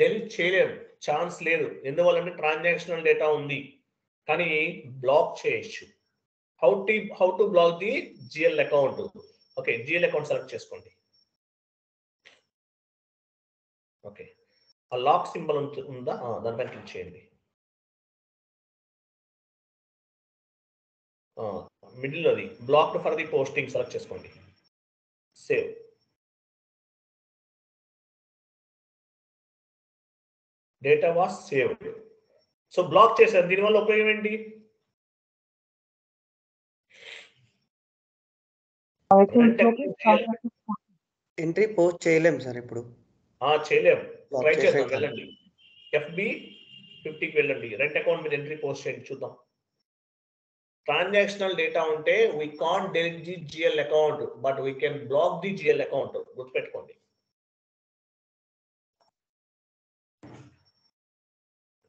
డెలీట్ చేయలేము, ఛాన్స్ లేదు. ఎందువల్లంటే ట్రాన్సాక్షనల్ డేటా ఉంది. కానీ బ్లాక్ చేయొచ్చు. How to block the GL account? Okay, GL account select చేసుకోండి. ఓకే, ఆ లాక్ సింబల్ ఉందా? దానిపైన క్లిక్ చేయండి. మిడిల్ అది blocked for the posting select చేసుకోండి. Save. Data was saved. So block చేశారు. దీనివల్ల ఉపయోగం ఏంటి? ఎంట్రీ పోస్ట్ చేయలేం సార్ ఇప్పుడు. చేయలేము. Block ట్రై చేద్దాం. చేసేసాను. వెళ్ళండి, FB50కి వెళ్ళండి. రెంట్ అకౌంట్ మీద ఎంట్రీ పోస్ట్ చేయండి, చూద్దాం. ట్రాన్సాక్షనల్ డేటా ఉంటే we can't delete the GL account, but we can block the GL account. గుర్తుపెట్టుకోండి.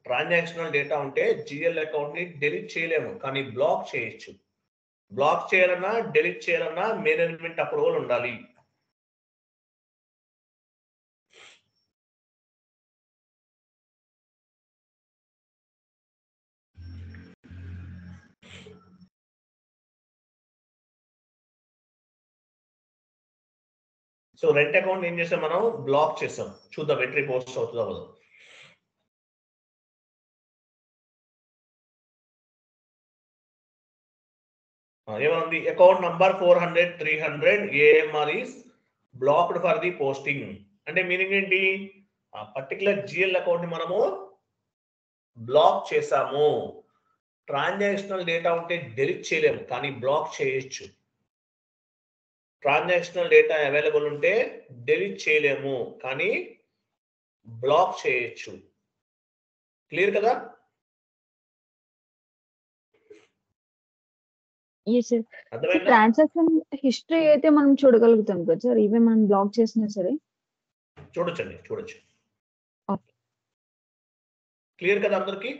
ట్రాన్సాక్షనల్ డేటా ఉంటే జిఎల్ అకౌంట్ ని డెలీట్ చేయలేము, కానీ బ్లాక్ చేయొచ్చు. బ్లాక్ చేయాలన్నా డెలీట్ చేయాలన్నా మేనేజ్మెంట్ అప్రూవల్ ఉండాలి. సో రెంట్ అకౌంట్ ఏం చేసాం మనం? బ్లాక్ చేసాం. చూద్దాం ఎంట్రీ పోస్ట్ అవుతుందా అవ్వదు. ఏమంది? Account number 400 300 AMR is blocked for the posting. అంటే మీనింగ్ ఏంటి? ఆ పర్టికులర్ జిఎల్ అకౌంట్ ని మనము బ్లాక్ చేసాము. ట్రాన్సాక్షనల్ డేటా ఉంటే డెలీట్ చేయలేము, కానీ బ్లాక్ చేయొచ్చు. ట్రాన్సాక్షనల్ డేటా అవైలబుల్ ఉంటే డెలీట్ చేయలేము, కానీ బ్లాక్ చేయొచ్చు. క్లియర్ కదా? అర్థమైందా? ట్రాన్సాక్షన్ హిస్టరీ అయితే మనం చూడగలుగుతాం కదా సార్, ఇవే మనం బ్లాక్ చేసినా సరే? చూడొచ్చండి, చూడొచ్చు. ఓకే, క్లియర్ కదా అందరికి?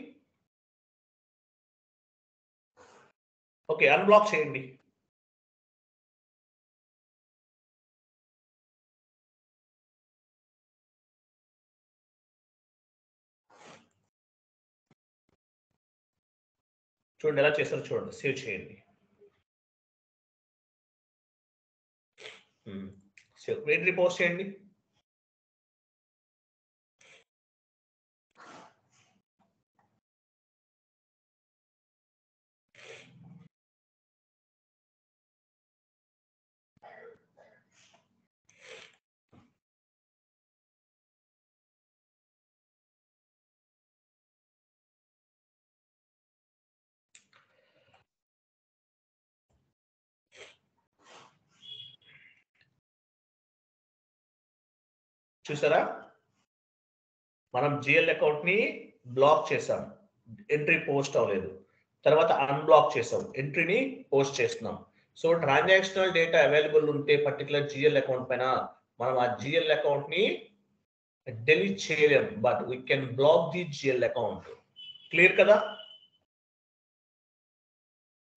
ఓకే, అన్బ్లాక్ చేయండి. చూడండి ఎలా చేస్తారో చూడండి. సేవ్ చేయండి. సేవ్ ఎంట్రీ పోస్ట్ చేయండి. చూసారా? మనం జిఎల్ అకౌంట్ ని బ్లాక్ చేసాం, ఎంట్రీ పోస్ట్ అవ్వలేదు. తర్వాత అన్బ్లాక్ చేసాం, ఎంట్రీని పోస్ట్ చేస్తున్నాం. సో ట్రాన్సాక్షనల్ డేటా అవైలబుల్ ఉంటే పర్టికులర్ జిఎల్ అకౌంట్ పైన మనం ఆ జిఎల్ అకౌంట్ ని డెలీట్ చేయలేం, but we can block the GL account. Clear కదా?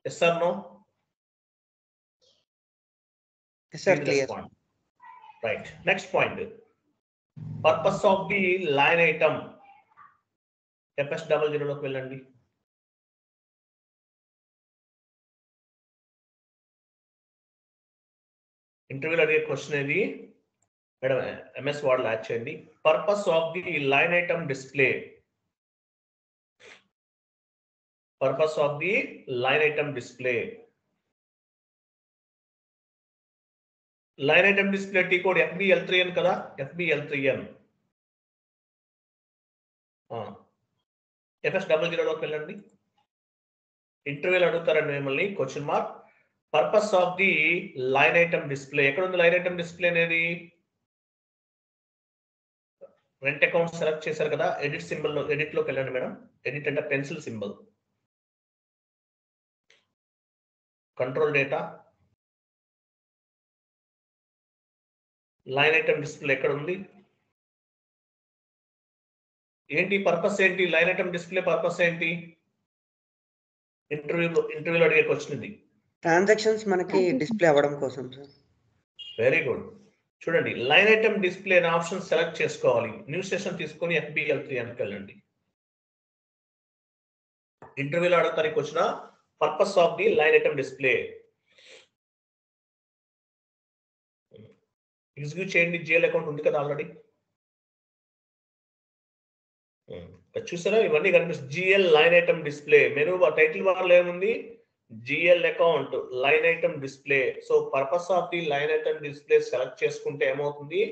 Yes or no? Sir clear. Right. Next point, purpose of the line item. FS00లోకి వెళ్ళండి. ఇంటర్వ్యూలో అడిగే క్వశ్చన్ ఇది మేడం, MS వర్డ్ యాడ్ చేయండి. Purpose of the line item display. Purpose of the line item display. Line item display T code FBL3N కదా? FBL3N. FS00లోకి వెళ్ళండి. ఇంటర్వ్యూలో అడుగుతారండి మిమ్మల్ని question mark purpose of the line item display. ఎక్కడ ఉంది లైన్ ఐటమ్ డిస్ప్లే అనేది? రెంట్ అకౌంట్ సెలెక్ట్ చేశారు కదా, ఎడిట్ సింబల్ లో ఎడిట్ లోకి వెళ్ళండి మేడం. ఎడిట్ అంటే pencil symbol. Control data, line item display ఎక్కడ ఉంది? ఏంటి పర్పస్ ఏంటి? లైన్ ఐటమ్ డిస్ప్లే పర్పస్ ఏంటి? ఇంటర్వ్యూలో అడిగే క్వశ్చన్ ఇది. ట్రాన్సాక్షన్స్ మనకి డిస్ప్లే అవ్వడం కోసం సార్. Very good. చూడండి, లైన్ ఐటమ్ డిస్ప్లే అనే ఆప్షన్ సెలెక్ట్ చేసుకోవాలి. న్యూ సెషన్ తీసుకొని FBL3 అని వెళ్ళండి. ఇంటర్వ్యూలో అడుగుతారు question purpose of the line item display. Execute చేయండి. జిఎల్ అకౌంట్ ఉంది కదా ఆల్రెడీ. చూసారా ఇవన్నీ కనిపిస్తుంది. GL line item display menu title bar లో ఏముంది? GL account line item display. So purpose of the line item display select చేసుకుంటే ఏమవుతుంది?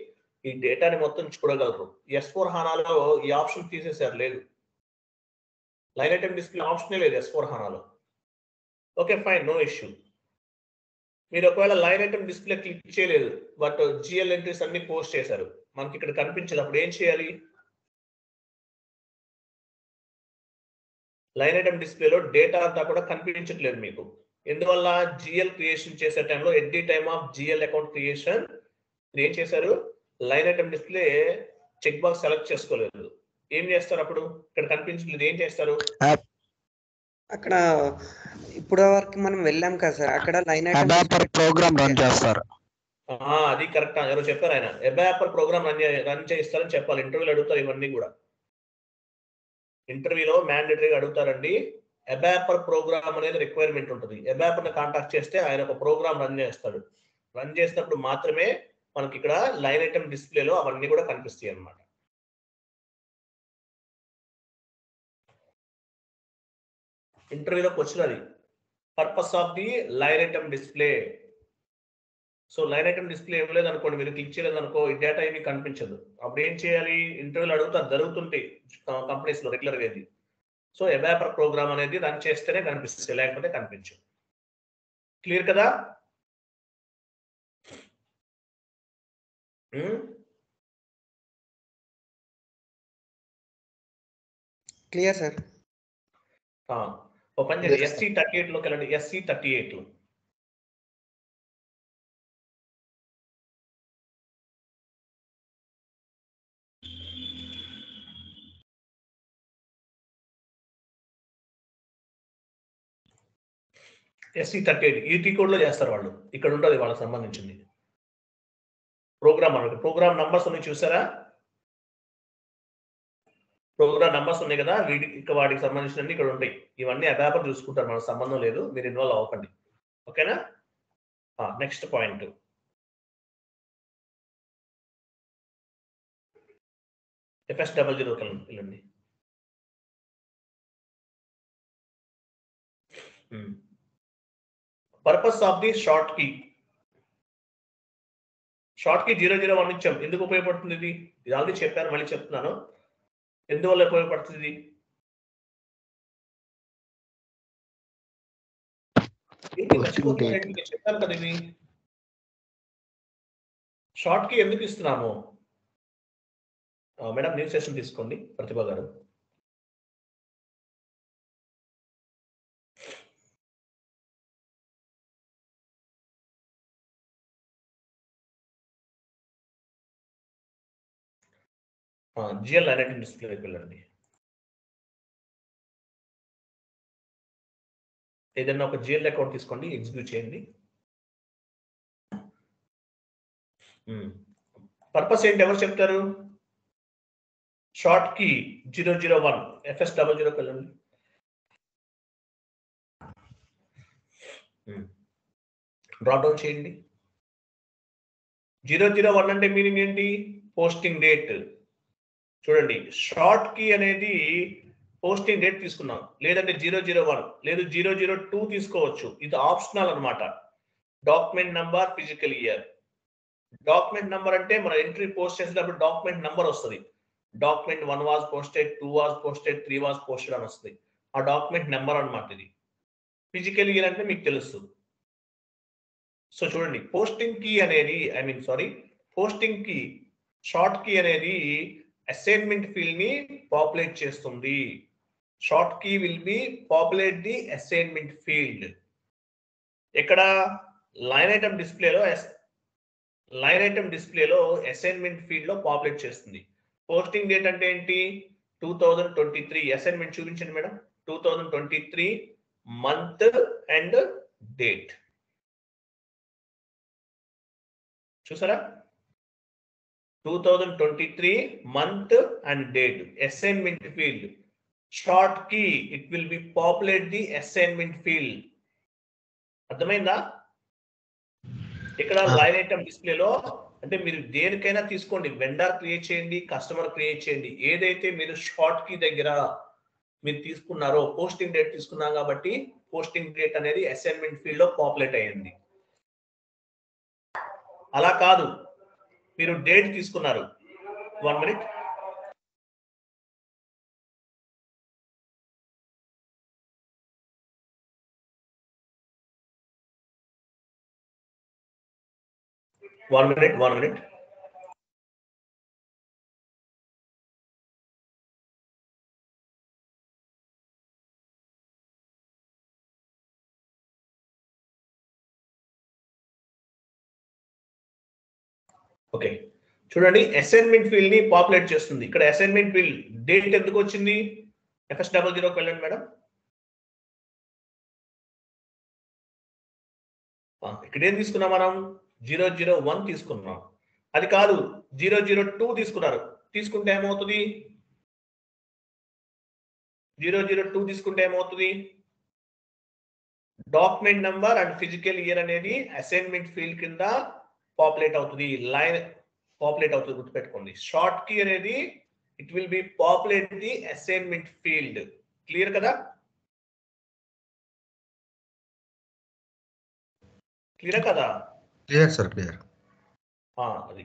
ఈ డేటాని మొత్తం చూడగలరు. S4 హానాలో ఈ ఆప్షన్ తీసేసారు, లేదు. లైన్ ఐటమ్ డిస్ప్లే ఆప్షనే లేదు S4 హానాలో. Okay fine, no issue. మీరు ఒకవేళ లైన్ ఐటమ్ డిస్ప్లే క్లిక్ చేయలేదు, బట్ జిఎల్ ఎంట్రీస్ అన్ని పోస్ట్ చేశారు, మనకి ఇక్కడ కనిపించదు. అప్పుడు ఏం చేయాలి? లైన్ ఐటమ్ డిస్ప్లేలో డేటా అంతా కూడా కనిపించట్లేదు మీకు. ఎందువల్ల? జిఎల్ క్రియేషన్ చేసే టైంలో at the time of GL account creation ఏం చేశారు? Line item display check box select చేసుకోలేదు. ఏం చేస్తారు అప్పుడు? ఇక్కడ కనిపించలేదు, ఏం చేస్తారు? అక్కడ ఇప్పుడు వరకు మనం వెళ్ళాం కదా సార్, అక్కడ లైన్ అడాప్టర్ ప్రోగ్రామ్ రన్ చేస్తారు. అది కరెక్ట్. ఎవరో చెప్పారు ఆయన అడాప్టర్ ప్రోగ్రామ్ రన్ చేయిస్తారని చెప్పాలి. ఇంటర్వ్యూలు అడుగుతారు ఇవన్నీ కూడా. ఇంటర్వ్యూలో మ్యాండేటరీగా అడుగుతారండి. అబాపర్ ప్రోగ్రామ్ అనేది రిక్వైర్మెంట్ ఉంటుంది. అబాపర్ ని కాంటాక్ట్ చేస్తే ఆయన ఒక ప్రోగ్రామ్ రన్ చేస్తాడు. రన్ చేసినప్పుడు మాత్రమే మనకి ఇక్కడ లైన్ ఐటమ్ డిస్ప్లేలో అవన్నీ కూడా కనిపిస్తాయి అన్నమాట. ఇంటర్వ్యూలో క్వశ్చన్ అది purpose of the line item display. So line item display ఇవ్వలేదు అనుకోండి, మీరు క్లిక్ చేయలేదు అనుకో, ఈ డేటా ఏమి కనిపించదు. అప్పుడు ఏం చేయాలి? ఇంటర్వ్యూలో అడుగుతారు, జరుగుతుంటాయి కంపెనీస్ లో రెగ్యులర్ గా ఇది. సో అబాపర్ ప్రోగ్రామ్ అనేది రన్ చేస్తేనే కనిపిస్తుంది, లేకపోతే కనిపించదు. క్లియర్ కదా? Clear sir. ఓపెన్ చేయండి. SC38 లోకి వెళ్ళండి. SC38 SC38 ET కోడ్ లో చేస్తారు వాళ్ళు. ఇక్కడ ఉంటుంది వాళ్ళకి సంబంధించింది ప్రోగ్రామ్. అన్నట్టు ప్రోగ్రామ్ నంబర్స్ ఉన్నాయి, చూసారా? ప్రోగ్రామ్ నంబర్స్ ఉన్నాయి కదా, వాటికి సంబంధించిన ఇక్కడ ఉంటాయి. ఇవన్నీ అబాపర్ చూసుకుంటారు, మనకు సంబంధం లేదు, మీరు ఇన్వాల్వ్ అవ్వకండి. ఓకేనా? Next point. FS00 వెళ్ళండి. Purpose of the short key. Short key 001 ఇచ్చాం. ఎందుకు ఉపయోగపడుతుంది ఇది? ఇది ఆల్రెడీ చెప్పాను, మళ్ళీ చెప్తున్నాను. ఎందువల్ల ఉపయోగపడుతుంది? చెప్పాను కదా ఇది. షార్ట్ కీ ఎందుకు ఇస్తున్నాము? మేడం న్యూ సెషన్ తీసుకోండి, ప్రతిభ గారు. జిఎల్ లైన్ ఐటమ్ డిస్ప్లేకి వెళ్ళండి. ఏదైనా ఒక జిఎల్ అకౌంట్ తీసుకోండి, ఎగ్జిక్యూట్ చేయండి. పర్పస్ ఏంటి ఎవరు చెప్తారు? షార్ట్ కీ 001 FS00కి వెళ్ళండి. డ్రాప్ డౌన్ చేయండి. 001 అంటే మీనింగ్ ఏంటి? Posting date. చూడండి, షార్ట్ కీ అనేది పోస్టింగ్ డేట్ తీసుకున్నాం, లేదంటే 001 లేదు 002 తీసుకోవచ్చు. ఇది ఆప్షనల్ అన్నమాట. Document number, physical year. Document number అంటే మన ఎంట్రీ పోస్ట్ చేసేటప్పుడు డాక్యుమెంట్ నంబర్ వస్తుంది. Document 1 was posted, 2 was posted, 3 was posted అని వస్తుంది. ఆ డాక్యుమెంట్ నెంబర్ అన్నమాట ఇది. ఫిజికల్ ఇయర్ అంటే మీకు తెలుస్తుంది. సో చూడండి, పోస్టింగ్ కీ అనేది పోస్టింగ్ కీ షార్ట్ కీ అనేది అసైన్మెంట్ ఫీల్డ్ ని పాపులేట్ చేస్తుంది. Short key will be populate the assignment field. ఇక్కడ లైన్ ఐటమ్ డిస్ప్లేలో అసైన్మెంట్ ఫీల్డ్ లో పాపులేట్ చేస్తుంది. పోస్టింగ్ డేట్ అంటే ఏంటి? 2023. అసైన్మెంట్ చూపించండి మేడం. 2023 month and date. చూసారా? 2023 month and date. Assignment field short key it will be populate the assignment field. అర్థమైందా? ఇక్కడ లైన్ ఐటమ్ డిస్ప్లేలో అంటే మీరు దేనికైనా తీసుకోండి, వెండర్ క్రియేట్ చేయండి, కస్టమర్ క్రియేట్ చేయండి, ఏదైతే మీరు షార్ట్ కీ దగ్గర మీరు తీసుకున్నారో పోస్టింగ్ డేట్ తీసుకున్నాం కాబట్టి పోస్టింగ్ డేట్ అనేది అసైన్మెంట్ ఫీల్డ్ లో పాపులేట్ అయ్యింది. అలా కాదు, మీరు డేట్ తీసుకున్నారు. 1 minute. One minute. ఓకే, చూడండి, అసైన్మెంట్ ఫీల్డ్ ని పాపులేట్ చేస్తుంది. ఇక్కడ అసైన్మెంట్ ఫీల్డ్ డేట్ ఎందుకు వచ్చింది? FS00కి వెళ్ళండి మేడం. ఇక్కడ ఏం తీసుకున్నాం మనం? 001 తీసుకున్నాం. అది కాదు, 002 తీసుకున్నారు. తీసుకుంటే ఏమవుతుంది? 002 తీసుకుంటే ఏమవుతుంది? Document number and physical year అనేది అసైన్మెంట్ ఫీల్డ్ కింద పాపులేట్ అవుతుంది. లైన్ పాపులేట్ అవుతుంది, గుర్తుపెట్టుకోండి. షార్ట్ కీ అనేది it will be populate the assignment field. Clear కదా? క్లియర్ కదా? Clear sir, clear. అది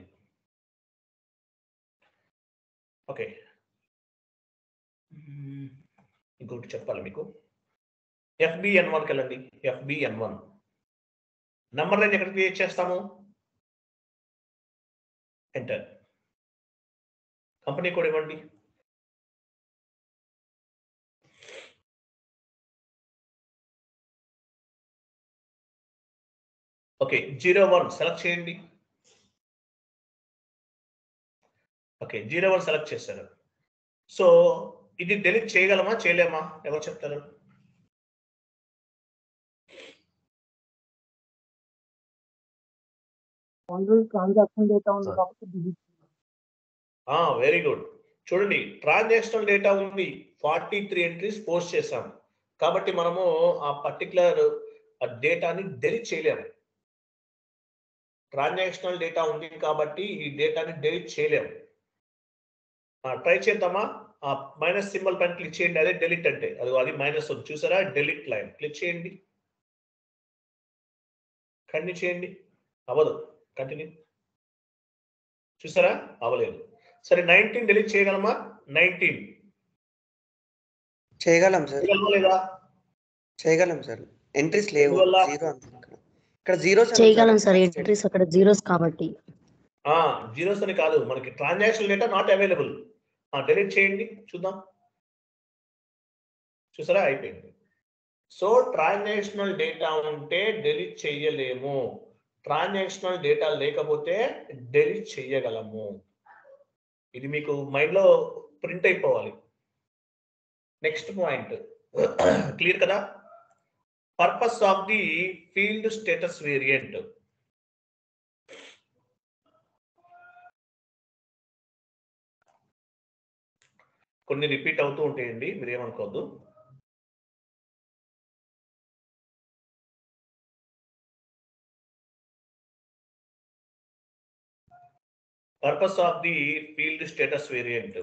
ఓకే. ఇంకొకటి చెప్పాలి మీకు. FBN1కి వెళ్ళండి. FBN1 నంబర్ రేంజ్ ఎక్కడ క్రియేట్ చేస్తాము? ఎంటర్. కంపెనీ కోడ్ ఇవ్వండి. ఓకే, 01 సెలెక్ట్ చేయండి. ఓకే, 01 సెలెక్ట్ చేశారు. సో ఇది డెలీట్ చేయగలమా చేయలేమా? ఎవరు చెప్తారు? ట్రాన్సాక్షన్ డేటా ఉంది కాబట్టి వెరీ గుడ్. చూడండి, ట్రాన్సాక్షనల్ డేటా ఉంది, 43 ఎంట్రీస్ పోస్ట్ చేసాం కాబట్టి మనము ఆ పర్టికులర్ డేటాని డెలీట్ చేయలేము. ట్రాన్సాక్షనల్ డేటా ఉంది కాబట్టి ఈ డేటాని డెలీట్ చేయలేము. ట్రై చేద్దామా? మైనస్ సింబల్ పైన క్లిక్ చేయండి. అదే డెలీట్ అంటే అది మైనస్ ఉంది, చూసారా? డెలీట్ లైన్ క్లిక్ చేయండి. కంటిన్యూ చేయండి. అవ్వదు. కంటిన్యూ. చూసారా? అవ్వలేదు. సరే, 19 డెలీట్ చేయగలమా? 19 చేయగలం సార్. లేదా? చేయగలం సార్. ఎంట్రీస్ లేవు. ఎందువల్ల? జీరో ఇక్కడ జీరోస్ చేయగలం సార్. ఎంట్రీస్ అక్కడ జీరోస్ కాబట్టి. జీరోస్ అని కాదు, మనకి transaction data not available. Delete చేయండి చూద్దాం. చూసారా? అయిపోయింది. సో ట్రాన్సాక్షనల్ డేటా ఉంటే డెలీట్ చేయలేము, ట్రాన్సాక్షనల్ డేటా లేకపోతే డెలీట్ చేయగలము. ఇది మీకు మైండ్ లో ప్రింట్ అయిపోవాలి. నెక్స్ట్ పాయింట్ క్లియర్ కదా? Purpose of the field status variant. కొన్ని రిపీట్ అవుతూ ఉంటాయండి, మీరేమనుకోవద్దు. Purpose of the field status variant.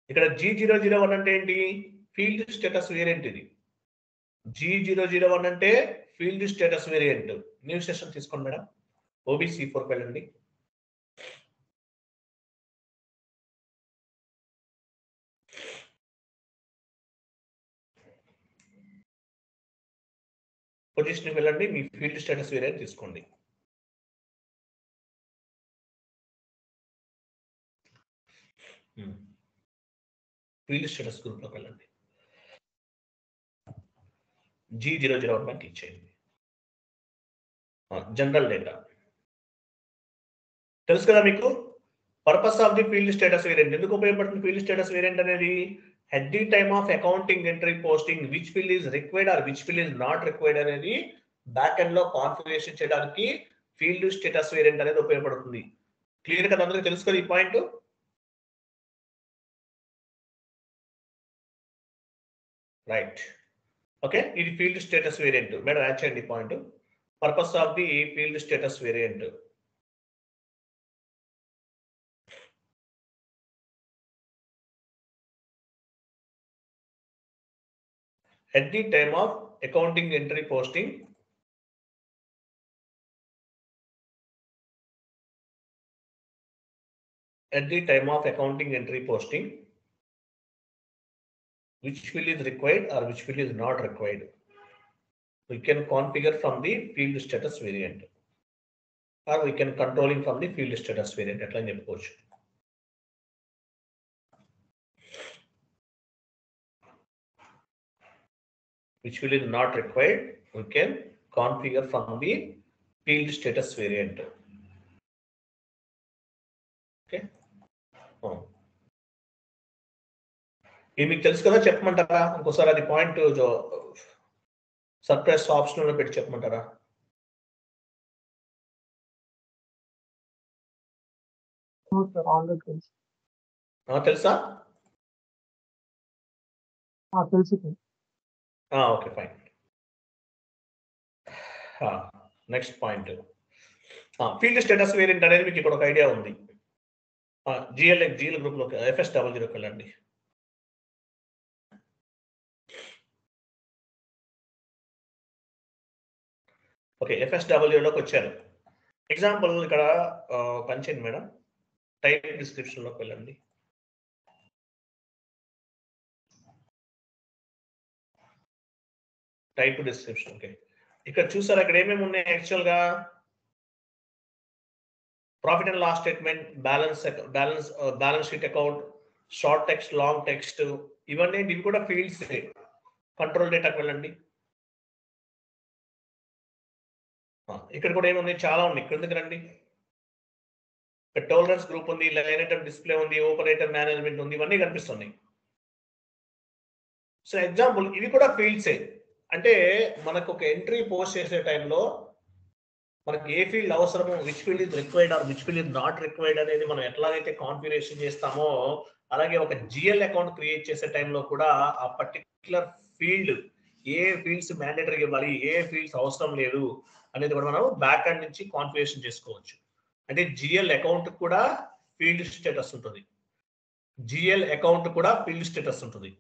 ఇక్కడ G001 అంటే ఏంటి? ఫీల్డ్ స్టేటస్ వేరియంట్ ఇది. G001 అంటే field status variant. New session తీసుకోండి మేడం. OBC4 వెళ్ళండి. పొజిషన్ వెళ్ళండి, మీ ఫీల్డ్ స్టేటస్ వేరియంట్ తీసుకోండి. ఫీల్డ్ స్టేటస్ గ్రూప్ లోకి వెళ్ళండి. G001 క్లిక్ చేయండి. జనరల్ డేటా తెలుసు కదా మీకు. Purpose of the field status variant ఎందుకు ఉపయోగపడుతుంది? ఫీల్డ్ స్టేటస్ వేరియంట్ అనేది at the time of accounting entry posting which field is required or which field is not required అనేది బ్యాక్ ఎండ్ లో కాన్ఫిగరేషన్ చేయడానికి ఫీల్డ్ స్టేటస్ వేరియంట్ అనేది ఉపయోగపడుతుంది. క్లియర్ కదా, అందరికీ తెలుసు కదా ఈ పాయింట్. Right, okay. ఇది field status variant. Madam add చేయండి point. Purpose of the field status variant. At the time of accounting entry posting, which field is required or which field is not required, we can configure from the field status variant, or we can controlling from the field status variant. Atla ani cheppochu. Which field is not required, we can configure from the field status variant. Okay. ఇది మీకు తెలుసు కదా, చెప్పమంటారా ఇంకోసారి? అది పాయింట్ సర్ప్రైజ్ ఆప్షనల్ లో పెట్టి చెప్పమంటారా? తెలుసా? తెలుసు. Okay fine. Next point, field status variant అనేది మీకు ఇక్కడ ఒక ఐడియా ఉంది. GL గ్రూప్ లోకి FS00 వెళ్ళండి. ఓకే, FS00 లోకి వచ్చారు. ఎగ్జాంపుల్ ఇక్కడ పంచండి మేడం. టైప్ డిస్క్రిప్షన్ లోకి వెళ్ళండి. Type description. ఓకే, ఇక్కడ చూసారా ఇక్కడ ఏమేమి ఉన్నాయి? యాక్చువల్ గా profit and loss statement, balance sheet account, short text, long text, ఇవన్నీ ఇవి కూడా ఫీల్డ్స్. కంట్రోల్ డేటాకి వెళ్ళండి. ఇక్కడ కూడా ఏమున్నాయి? చాలా ఉన్నాయి. ఇక్కడ రండి. టోలరెన్స్ గ్రూప్ ఉంది, లైన్ ఐటమ్ డిస్ప్లే ఉంది, ఆపరేటర్ మేనేజ్మెంట్ ఉంది, ఇవన్నీ కనిపిస్తున్నాయి. సో ఎగ్జాంపుల్ ఇవి కూడా ఫీల్డ్సే. అంటే మనకు ఒక ఎంట్రీ పోస్ట్ చేసే టైంలో మనకి ఏ ఫీల్డ్ అవసరమో, which field is required or which field is not required అనేది మనం ఎట్లాగైతే కాన్ఫిగరేషన్ చేస్తామో, అలాగే ఒక GL అకౌంట్ క్రియేట్ చేసే టైంలో కూడా ఆ పర్టికులర్ ఫీల్డ్ ఏ ఫీల్డ్స్ మ్యాండేటరీ ఇవ్వాలి, ఏ ఫీల్డ్స్ అవసరం లేదు అనేది కూడా మనం బ్యాక్ ఎండ్ నుంచి కాన్ఫిగరేషన్ చేసుకోవచ్చు. అంటే GL అకౌంట్ కూడా ఫీల్డ్ స్టేటస్ ఉంటుంది. GL అకౌంట్ కూడా ఫీల్డ్ స్టేటస్ ఉంటుంది.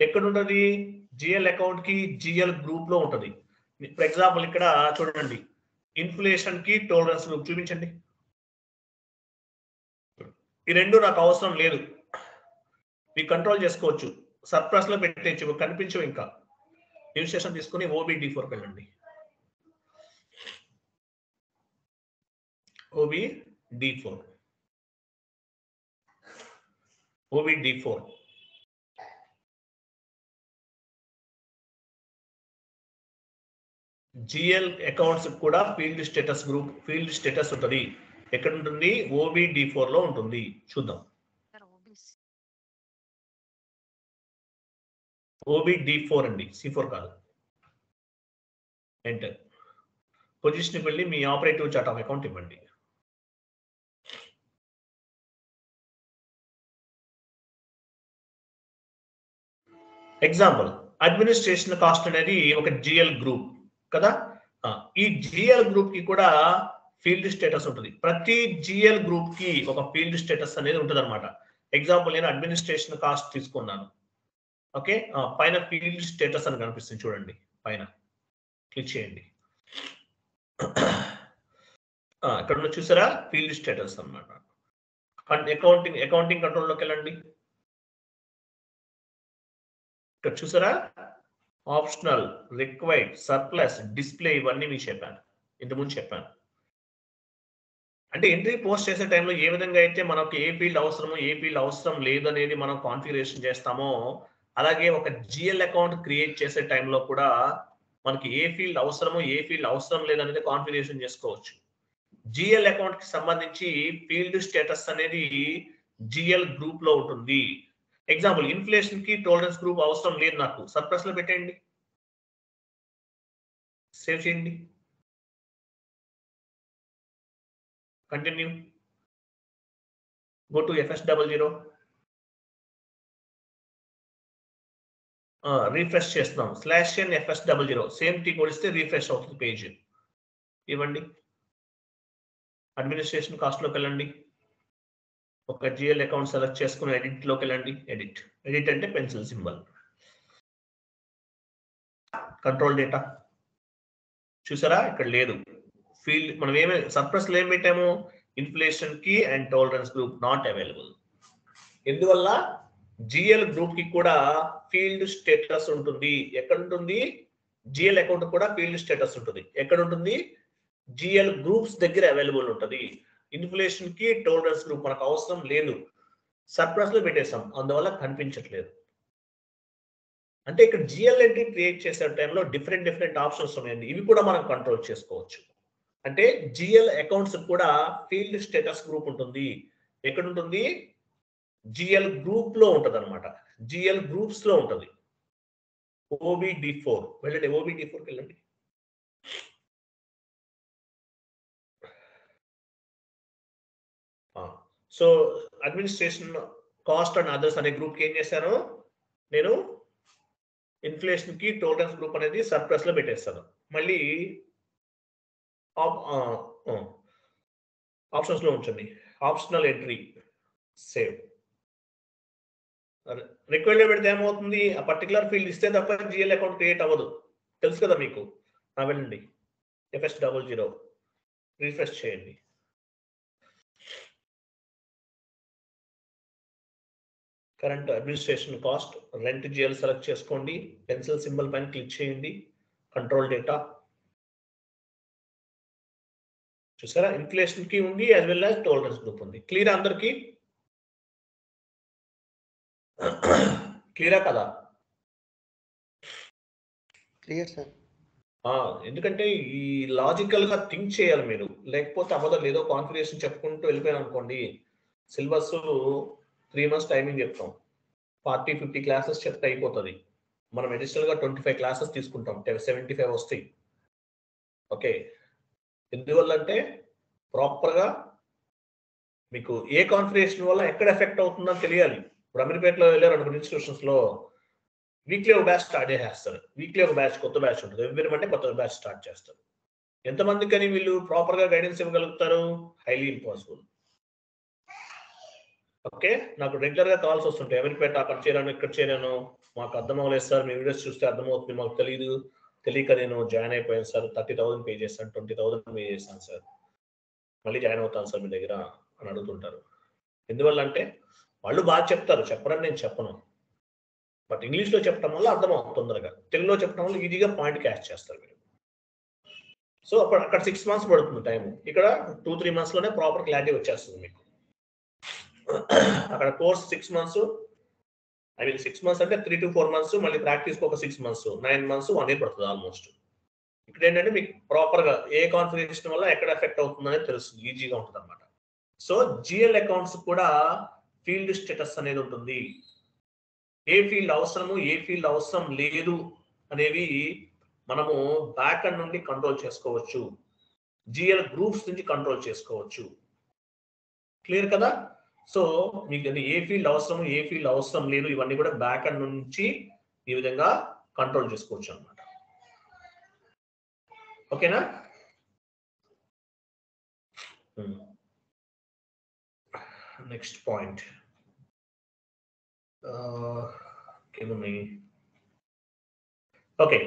ఎక్కడ ఉంటుంది? GL అకౌంట్ కి GL గ్రూప్ లో ఉంటుంది. ఫర్ ఎగ్జాంపుల్ ఇక్కడ చూడండి, ఇన్ఫ్లేషన్ కి టోలరెన్స్ గ్రూప్ చూపించండి. ఈ రెండు నాకు అవసరం లేదు, మీరు కంట్రోల్ చేసుకోవచ్చు. సర్ప్లస్ లో పెట్టేయచ్చు, కనిపించవు. ఇంకా ఇన్స్ట్రక్షన్ తీసుకుని OBD4 వెళ్ళండి. OBD4 GL అకౌంట్స్ కూడా field status group, field status ఉంటుంది. ఎక్కడ ఉంటుంది? OBD4 లో ఉంటుంది. చూద్దాం. OBD4 అండి, C4 కాదు. ఎంటర్. పొజిషన్ వెళ్ళి మీ ఆపరేటివ్ చార్ట్ ఆఫ్ అకౌంట్ ఇవ్వండి. ఎగ్జాంపుల్ అడ్మినిస్ట్రేషన్ కాస్ట్ అనేది ఒక GL గ్రూప్ కదా. ఈ GL గ్రూప్ కి కూడా ఫీల్డ్ స్టేటస్ ఉంటుంది. ప్రతి GL గ్రూప్ కి ఒక ఫీల్డ్ స్టేటస్ అనేది ఉంటుంది అనమాట. ఎగ్జాంపుల్ నేను అడ్మినిస్ట్రేషన్ కాస్ట్ తీసుకున్నాను. ఓకే, పైన ఫీల్డ్ స్టేటస్ అని కనిపిస్తుంది చూడండి, పైన క్లిక్ చేయండి. ఇక్కడ ఉన్న చూసారా ఫీల్డ్ స్టేటస్ అన్నమాట. అకౌంటింగ్ కంట్రోల్లోకి వెళ్ళండి. ఇక్కడ చూసారా ఆప్షనల్, రిక్వైర్డ్, సర్ప్లస్, డిస్ప్లే ఇవన్నీ మీకు చెప్పాను, ఇంతకుముందు చెప్పాను. అంటే ఎంట్రీ పోస్ట్ చేసే టైంలో ఏ విధంగా అయితే మనకు ఏ ఫీల్డ్ అవసరమో ఏ ఫీల్డ్ అవసరం లేదు అనేది మనం కాన్ఫిగరేషన్ చేస్తామో, అలాగే ఒక జిఎల్ అకౌంట్ క్రియేట్ చేసే టైంలో కూడా మనకి ఏ ఫీల్డ్ అవసరమో ఏ ఫీల్డ్ అవసరం లేదనేది కాన్ఫిగరేషన్ చేసుకోవచ్చు. జిఎల్ అకౌంట్ కి సంబంధించి ఫీల్డ్ స్టేటస్ అనేది జిఎల్ గ్రూప్ లో ఉంటుంది. ఎగ్జాంపుల్, ఇన్ఫ్లేషన్ కి టాలరెన్స్ గ్రూప్ అవసరం లేదు, నాకు సర్ప్లస్ లో పెట్టండి, సేవ్ చేయండి, continue, go to FS00, refresh చేస్తున్నాం, /n FS00 సేమ్ టీ కొడిస్తే రీఫ్రెష్ అవుతుంది పేజ్. ఇవ్వండి, అడ్మినిస్ట్రేషన్ కాస్ట్ లోకి వెళ్ళండి, ఒక జిఎల్ అకౌంట్ సెలెక్ట్ చేసుకుని ఎడిట్ లోకి వెళ్ళండి. ఎడిట్ అంటే పెన్సిల్ సింబల్, కంట్రోల్ డేటా చూసారా ఇక్కడ లేదు. ఫీల్డ్ మనం ఏమే సర్ప్లస్ లో ఏం పెట్టాము, ఇన్ఫ్లేషన్ కి and tolerance group not available. ఎందువల్ల జిఎల్ గ్రూప్ కి కూడా ఫీల్డ్ స్టేటస్ ఉంటుంది. ఎక్కడ ఉంటుంది, జిఎల్ అకౌంట్ కూడా ఫీల్డ్ స్టేటస్ ఉంటుంది. ఎక్కడ ఉంటుంది, జిఎల్ గ్రూప్స్ దగ్గర అవైలబుల్ ఉంటుంది. ఇన్ఫ్లేషన్ కి టాలరెన్స్ గ్రూప్ మనకు అవసరం లేదు, సర్ప్లస్ లో పెట్టేసాం, అందువల్ల కనిపించట్లేదు. అంటే ఇక్కడ జిఎల్ ఎంట్రీ క్రియేట్ చేసే టైంలో డిఫరెంట్ ఆప్షన్స్ ఉన్నాయండి, ఇవి కూడా మనం కంట్రోల్ చేసుకోవచ్చు. అంటే జిఎల్ అకౌంట్స్ కూడా ఫీల్డ్ స్టేటస్ గ్రూప్ ఉంటుంది. ఎక్కడ ఉంటుంది, జిఎల్ గ్రూప్ లో ఉంటది అనమాట, జిఎల్ గ్రూప్స్ లో ఉంటది. OBD4 వెళ్ళండి, OBD4కి వెళ్ళండి. So administration cost and others అనే గ్రూప్ కి ఏం చేశాను నేను, ఇన్ఫ్లేషన్ కి టాలరెన్స్ గ్రూప్ అనేది సర్ప్లస్ లో పెట్టేస్తాను. మళ్ళీ ఆప్షన్స్ లో ఉంచండి, ఆప్షనల్ ఎంట్రీ, సేవ్. రిక్వైర్డ్ పెడితే ఏమవుతుంది, ఆ పర్టికులర్ ఫీల్డ్ ఇస్తే తప్ప జిఎల్ అకౌంట్ క్రియేట్ అవ్వదు, తెలుసు కదా మీకు. వెళ్ళండి, FS00 రీఫ్రెష్ చేయండి. Current administration cost, rent GL select చేసుకోండి, పెన్సిల్ సింబల్ పైన క్లిక్ చేయండి, కంట్రోల్ డేటా చూసారా, ఇన్ఫ్లేషన్ కి ఉంది as well as tolerance group ఉంది. క్లియర్ అందరికి, క్లియరా కదా? Clear sir. ఎందుకంటే ఈ లాజికల్ గా థింక్ చేయాలి మీరు, లేకపోతే అవ్వదు. ఏదో కాన్ఫిగరేషన్ చెప్పుకుంటూ వెళ్ళిపోయాను అనుకోండి, సిలబస్ 3 months టైమింగ్ చెప్తాం, 40-50 క్లాసెస్ చెప్తే అయిపోతుంది. మనం అడిషనల్ గా 25 క్లాసెస్ తీసుకుంటాం, 75 వస్తాయి. ఓకే, ఎందువల్ల అంటే ప్రాపర్ గా మీకు ఏ కాన్ఫిగరేషన్ వల్ల ఎక్కడ ఎఫెక్ట్ అవుతుందని తెలియాలి. ఇప్పుడు అమీర్పేటలో వెళ్ళారు అనుకున్న ఇన్స్టిట్యూషన్స్ లో వీక్లీ ఒక బ్యాచ్ స్టార్ట్ చేసేస్తారు, వీక్లీ ఒక బ్యాచ్ కొత్త బ్యాచ్ ఉంటుంది, ఎవ్రీ కొత్త బ్యాచ్ స్టార్ట్ చేస్తారు. ఎంతమందికి అని వీళ్ళు ప్రాపర్ గా గైడెన్స్ ఇవ్వగలుగుతారు, హైలీ ఇంపాసిబుల్. ఓకే, నాకు రెగ్యులర్ గా కాల్స్ వస్తుంటాయి, అమీర్పేట అక్కడ చేరాను ఇక్కడ చేరాను, మాకు అర్థం అవ్వలేదు సార్, మీ వీడియోస్ చూస్తే అర్థమవుతుంది, మాకు తెలియక నేను జాయిన్ అయిపోయాను సార్, 30,000 పే చేశాను, 20,000 పే చేశాను సార్, మళ్ళీ జాయిన్ అవుతాను సార్ మీ దగ్గర అని అడుగుతుంటారు. ఎందువల్ల అంటే వాళ్ళు బాగా చెప్తారు, చెప్పరని నేను చెప్పను, బట్ ఇంగ్లీష్లో చెప్పడం వల్ల అర్థం అవుతుంది తొందరగా, తెలుగులో చెప్పడం వల్ల ఈజీగా పాయింట్ క్యాచ్ చేస్తారు మీరు. సో అక్కడ 6 months పడుతుంది టైం, ఇక్కడ 2-3 months లోనే ప్రాపర్ క్లారిటీ వచ్చేస్తుంది మీకు. అక్కడ కోర్స్ 6 months, 6 months అంటే 3 to 4 months, మళ్ళీ ప్రాక్టీస్ ఒక 6 months, 9 months, 1 year పడుతుంది ఆల్మోస్ట్. ఇక్కడ ఏంటంటే మీకు ప్రాపర్ గా ఏ కాన్ఫిగరేషన్ వల్ల ఎక్కడ ఎఫెక్ట్ అవుతుంది అనేది తెలుస్తుంది, ఈజీగా ఉంటుంది అనమాట. సో జిఎల్ అకౌంట్స్ కూడా ఫీల్డ్ స్టేటస్ అనేది ఉంటుంది. ఏ ఫీల్డ్ అవసరము ఏ ఫీల్డ్ అవసరం లేదు అనేవి మనము బ్యాక్ ఎండ్ నుండి కంట్రోల్ చేసుకోవచ్చు, జిఎల్ గ్రూప్స్ నుంచి కంట్రోల్ చేసుకోవచ్చు. క్లియర్ కదా? సో మీకు ఏ ఫీల్డ్ అవసరము ఏ ఫీల్డ్ అవసరం లేదు ఇవన్నీ కూడా బ్యాక్ ఎండ్ నుంచి ఈ విధంగా కంట్రోల్ చేసుకోవచ్చు అన్నమాట. ఓకేనా? నెక్స్ట్ పాయింట్, ఏమున్నాయి? ఓకే,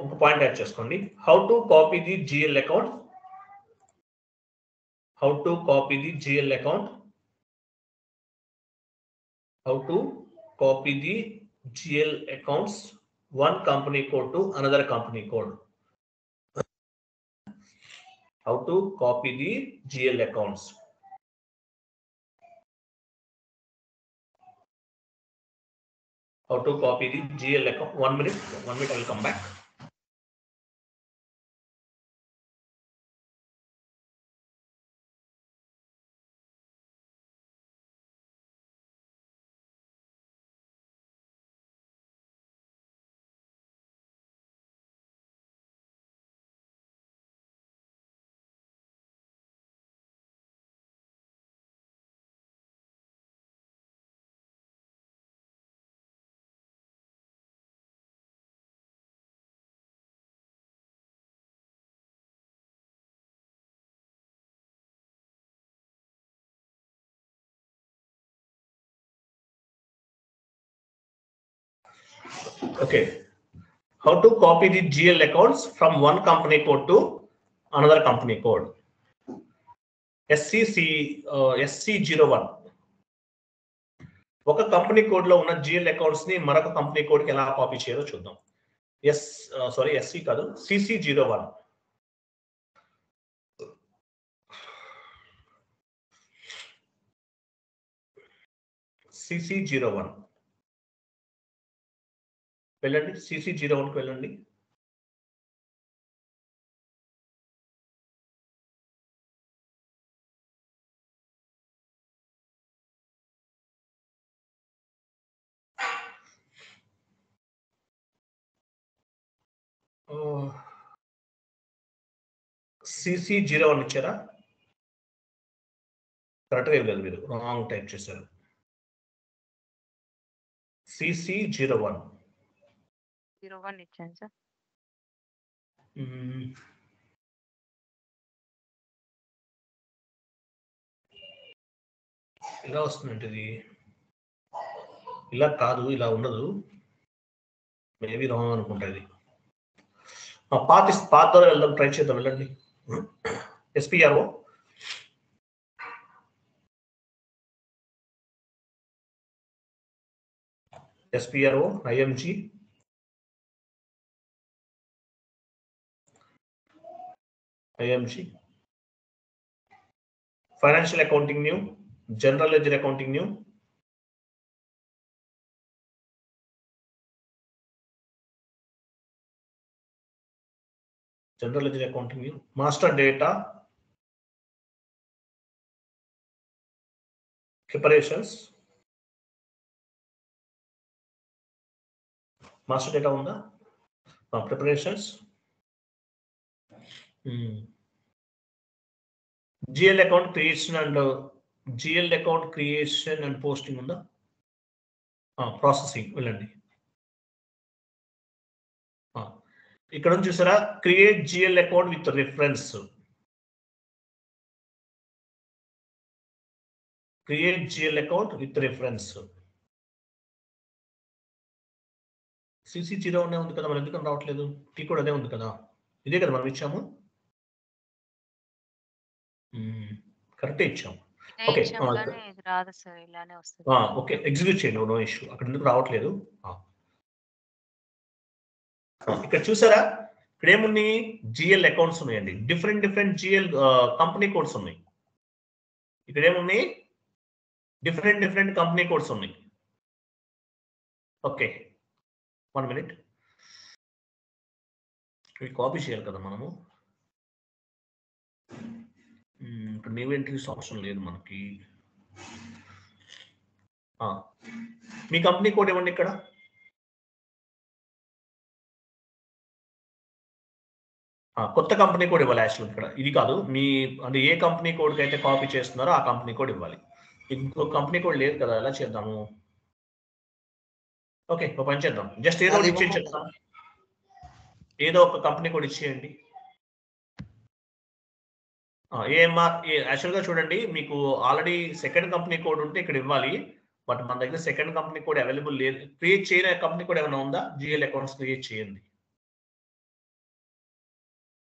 ఒక పాయింట్ యాడ్ చేసుకోండి. How to copy the GL account. How to copy the GL account. How to copy the GL accounts one company code to another company code. How to copy the GL accounts. How to copy the GL account. 1 minute. 1 minute. I will come back. Okay. How to copy the GL accounts from one company code to another company code. SC01. ఒక కంపెనీ కోడ్ లో ఉన్న జిఎల్ అకౌంట్స్ ని మరొక కంపెనీ కోడ్ కి ఎలా కాపీ చేయాలో చూద్దాం. ఎస్సి కాదు, CC01. CC01 వెళ్ళండి. CC01 కి వెళ్ళండి. CC01 ఇచ్చారా? కరెక్ట్గా ఇవ్వలేదు, మీరు రాంగ్ టైప్ చేశారు. CC01 01 ఇచ్చాను సార్. ఇలా వస్తుందంటే ఇది ఇలా కాదు, ఇలా ఉండదు. మేబీ రాంగ్ అనుకుంటా. ఇది పాత్ ద్వారా వెళ్దాం, ట్రై చేద్దాం. వెళ్ళండి. SPRO IMG Financial Accounting New, General Ledger Accounting New, General Ledger Accounting New, Master Data Preparations, Master Data ఉందా? Preparations, GL account creation and posting ఉందా? ప్రాసెసింగ్ వెళ్ళండి. ఇక్కడ నుంచి చూసారా, create GL account with reference. Create GL account with reference. CC01 ఉంది కదా, మరి ఎందుకని రావట్లేదు? టీ కూడా అదే ఉంది కదా, ఇదే కదా మనం ఇచ్చాము. కరెక్టే ఇచ్చాము. ఓకే, ఇది రాదు సార్, ఇలానే వస్తుంది. ఓకే, ఎగ్జిక్యూట్ చేయండి, నో ఇష్యూ. అక్కడ ఎందుకు రావట్లేదు? ఇక్కడ చూసారా, ఇక్కడ ఏమున్నాయి? GL అకౌంట్స్ ఉన్నాయండి. డిఫరెంట్ GL కంపెనీ కోడ్స్ ఉన్నాయి. ఇక్కడ ఏమున్నాయి? డిఫరెంట్ కంపెనీ కోడ్స్ ఉన్నాయి. Okay, 1 minute. ఇవి కాపీ చేయాలి కదా మనము. ఇక్కడ న్యూ ఎంట్రీస్ ఆప్షన్ లేదు మనకి. మీ కంపెనీ కోడ్ ఇవ్వండి. ఇక్కడ కొత్త కంపెనీ కోడ్ ఇవ్వాలి. యాక్చువల్ ఇక్కడ ఇది కాదు, మీ అంటే ఏ కంపెనీ కోడ్కి అయితే కాపీ చేస్తున్నారో ఆ కంపెనీ కోడ్ ఇవ్వాలి. ఇంకో కంపెనీ కోడ్ లేదు కదా, ఎలా చేద్దాము? ఓకే, ఒక పని చేద్దాం. జస్ట్ ఏదో ఒకటి ఇచ్చేసి చెప్తాం. ఏదో ఒక కంపెనీ కోడ్ ఇచ్చేయండి. AMR యాక్చువల్గా చూడండి, మీకు ఆల్రెడీ సెకండ్ కంపెనీ కోడ్ ఉంటే ఇక్కడ ఇవ్వాలి. బట్ మన దగ్గర సెకండ్ కంపెనీ కోడ్ అవైలబుల్ లేదు. క్రియేట్ చేయని కంపెనీ కోడ్ ఏమైనా ఉందా? జిఎల్ అకౌంట్స్ క్రియేట్ చేయండి.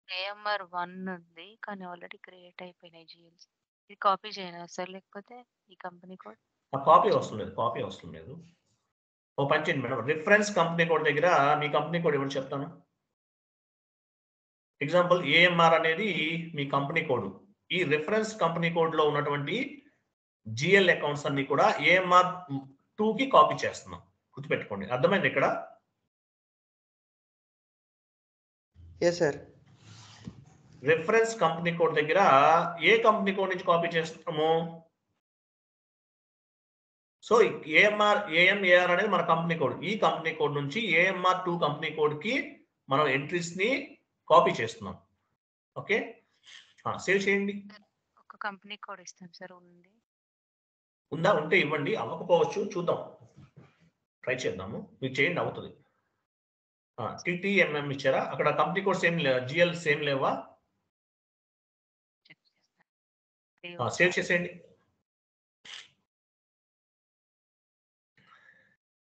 ఏఎంఆర్ 1 ఉంది కానీ ఆల్రెడీ క్రియేట్ అయిపోయినాయి జిఎల్స్. ఇది కాపీ చేయనా సార్ లేకపోతే ఈ కంపెనీ కోడ్? ఆ కాపీ అవసరం లేదు. ఓ పని చేయండి మేడం, రిఫరెన్స్ కంపెనీ కోడ్ దగ్గర మీ కంపెనీ కోడ్ ఏమని చెప్తాను. ఎగ్జాంపుల్ ఏఎంఆర్ అనేది మీ కంపెనీ కోడ్. ఈ రిఫరెన్స్ కంపెనీ కోడ్ లో ఉన్నటువంటి జిఎల్ అకౌంట్స్ అన్ని కూడా ఏఎంఆర్ 2 కి కాపీ చేస్తున్నాం. గుర్తుపెట్టుకోండి, అర్థమైంది ఇక్కడ? Yes sir. Reference company code దగ్గర ఏ కంపెనీ కోడ్ నుంచి కాపీ చేస్తున్నాము? సో ఏఎంఆర్ అనేది మన కంపెనీ కోడ్. ఈ కంపెనీ కోడ్ నుంచి ఏఎంఆర్ 2 కంపెనీ కోడ్ కి మనం ఎంట్రీస్ ని కాపీ చేస్తున్నాం. ఓకే, సేవ్ చేయండి. ఒక కంపెనీ కోడ్ ఇస్తాం సార్. ఉందా? ఉంటే ఇవ్వండి, అవ్వకపోవచ్చు, చూద్దాం, ట్రై చేద్దాము. మీరు చేయండి, అవుతుంది. టిటిఎంఎం ఇచ్చారా? అక్కడ company code same GL same లేవా? సేవ్ చేసేయండి.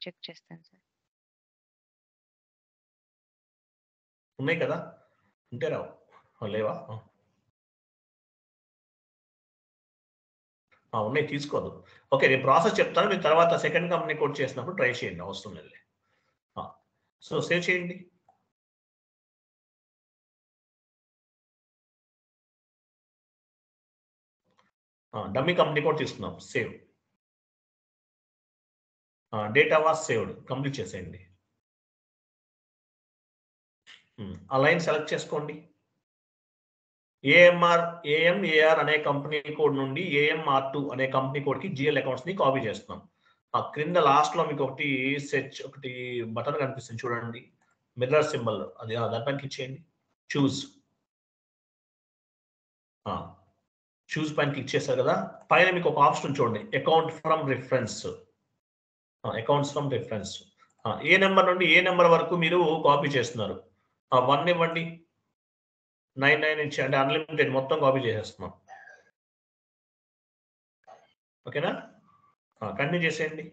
చెక్ చేస్తాను సార్. ఉన్నాయి కదా? ఉంటే రావు, లేవా? ఉన్నాయి, తీసుకోదు. ఓకే, నేను ప్రాసెస్ చెప్తాను, మీరు తర్వాత సెకండ్ కంపెనీ కోడ్ చేసినప్పుడు ట్రై చేయండి, అవసరం లేదు. సో సేవ్ చేయండి. డమ్మీ కంపెనీ కోడ్ తీసుకుందాం. Save. Data was saved. Complete చేసేయండి. ఆ లైన్ సెలెక్ట్ చేసుకోండి. ఏఎంఆర్ అనే కంపెనీ కోడ్ నుండి ఏఎంఆర్2 అనే కంపెనీ కోడ్ కి జిఎల్ అకౌంట్స్ ని కాపీ చేస్తున్నాం. ఆ క్రింద లాస్ట్ లో మీకు ఒకటి బటన్ కనిపిస్తుంది చూడండి, మిర్రర్ సింబల్, అది దానిపైన క్లిక్ చేయండి. చూస్ పైన క్లిక్ చేస్తారు కదా, పైన మీకు ఒక ఆప్షన్ చూడండి, accounts from reference. A number నుండి ఏ నెంబర్ వరకు మీరు కాపీ చేస్తున్నారు? 1 ఇవ్వండి, 99 ఇచ్చి, అంటే అన్లిమిటెడ్ మొత్తం కాపీ చేసేస్తున్నాం. ఓకేనా? కంటిన్యూ చేసేయండి.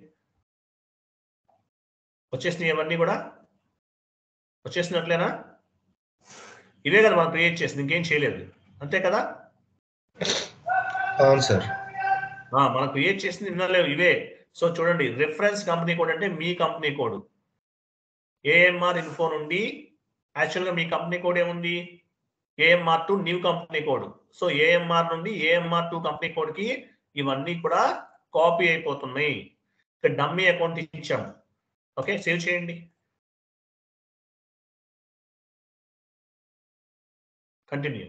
వచ్చేసినాయి ఇవన్నీ కూడా? వచ్చేసినట్లేనా? ఇవే కదా మనం క్రియేట్ చేసింది, ఇంకేం చేయలేదు, అంతే కదా? అవును సార్. మనం క్రియేట్ చేసింది ఇన్నలేవు, ఇవే. సో చూడండి, రిఫరెన్స్ కంపెనీ కోడ్ అంటే మీ కంపెనీ కోడ్. ఏఎంఆర్ ఇన్ఫో నుండి యాక్చువల్గా మీ కంపెనీ కోడ్ ఏముంది? AMR two new company code. So AMR నుండి ఏఎంఆర్2 కంపెనీ కోడ్ కి ఇవన్నీ కూడా కాపీ అయిపోతున్నాయి. ఇక్కడ డమ్మీ అకౌంట్ ఇచ్చాము. ఓకే, సేవ్ చేయండి. కంటిన్యూ.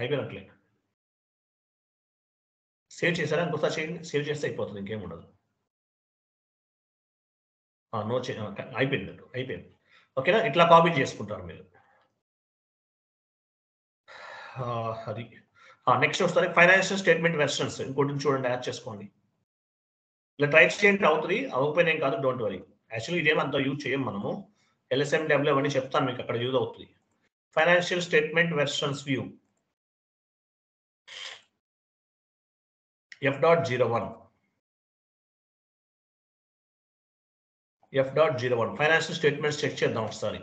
అయిపోయినట్లే. సేవ్ చేశారా? ఇంకోసారి చేయండి. సేవ్ చేస్తే అయిపోతుంది, ఇంకేం ఉండదు. అయిపోయింది. ఓకేనా? ఇట్లా కాపీ చేసుకుంటారు మీరు. అది నెక్స్ట్ వస్తుంది ఫైనాన్షియల్ స్టేట్మెంట్ వెర్షన్స్. ఇంకోటి చూడండి, యాడ్ చేసుకోండి. ఇలా ట్రై చేయండి, అవుతుంది. అవ్వకపోయినా ఏం కాదు, డోంట్ వరీ. యాక్చువల్లీ ఇదేమంతా యూజ్ చేయం మనము. LSMW అవన్నీ చెప్తాను మీకు, అక్కడ యూజ్ అవుతుంది. Financial statement versions view F.01 financial statements check చేద్దాం ఒకసారి.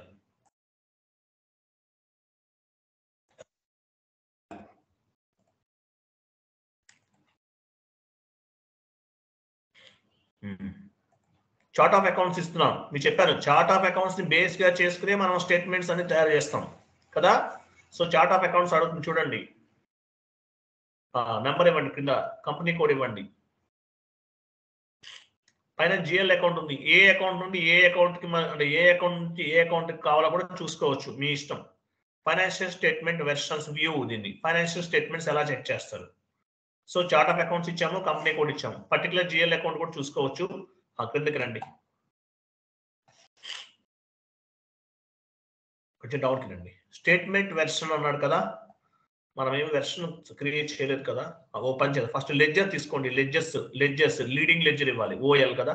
చార్ట్ ఆఫ్ అకౌంట్స్ ఇస్తున్నాం. మీరు చెప్పాను, చార్ట్ ఆఫ్ అకౌంట్స్ ని బేస్ గా చేసుకునే మనం స్టేట్మెంట్స్ అన్ని తయారు చేస్తాం కదా. సో చార్ట్ ఆఫ్ అకౌంట్స్ అడుగుతుంది చూడండి. నెంబర్ ఇవ్వండి, కింద కంపెనీ కోడ్ ఇవ్వండి. పైన జిఎల్ అకౌంట్ ఉంది. ఏ అకౌంట్ నుండి ఏ అకౌంట్ కి, అంటే ఏ అకౌంట్ నుంచి ఏ అకౌంట్ కి కావాలో కూడా చూసుకోవచ్చు, మీ ఇష్టం. Financial statement versions view. దీన్ని ఫైనాన్షియల్ స్టేట్మెంట్స్ ఎలా చెక్ చేస్తారు? సో చార్ట్ ఆఫ్ అకౌంట్స్ ఇచ్చాము, కంపెనీ కోడ్ ఇచ్చాము, పర్టికులర్ జిఎల్ అకౌంట్ కూడా చూసుకోవచ్చు. క్రిందకి రండి, కొంచెం డౌట్ రండి. స్టేట్మెంట్ వెర్షన్ అన్నాడు కదా, మనం ఏమి వెర్షన్ క్రియేట్ చేయలేదు కదా. ఓపెన్ చేద్దాం. ఫస్ట్ లెడ్జర్ తీసుకోండి. లెడ్జర్స్ లీడింగ్ లెడ్జర్ ఇవ్వాలి. ఓఎల్ కదా.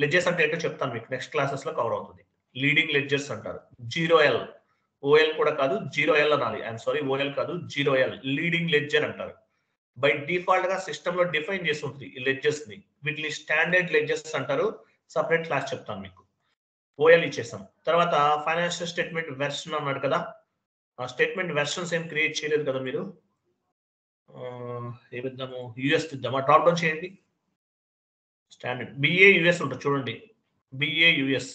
లెడ్జర్స్ అంటే ఏంటో చెప్తాను మీకు, నెక్స్ట్ క్లాసెస్ లో కవర్ అవుతుంది. లీడింగ్ లెడ్జర్స్ అంటారు. 0L, ఓఎల్ కూడా కాదు, 0L అనాలి. ఐఎమ్ సారీ, ఓఎల్ కాదు, 0L లీడింగ్ లెడ్జర్ అంటారు. బై డిఫాల్ట్ గా సిస్టమ్ లో డిఫైన్ చేసి ఉంటుంది ఈ లెడ్జెస్ ని. వీటిని స్టాండర్డ్ లెడ్జెస్ అంటారు. సపరేట్ క్లాస్ చెప్తాను మీకు. ఓఎల్ ఇచ్చేసాం. తర్వాత ఫైనాన్షియల్ స్టేట్మెంట్ వెర్షన్ అన్నాడు కదా, ఆ స్టేట్మెంట్ వెర్షన్స్ ఏం క్రియేట్ చేయలేదు కదా మీరు. ఏమిద్దాము, యుఎస్ ఇద్దామా, డ్రాప్ డౌన్ చేయండి. స్టాండర్డ్ బిఏ యుఎస్ ఉంటుంది చూడండి, బిఏ యుఎస్.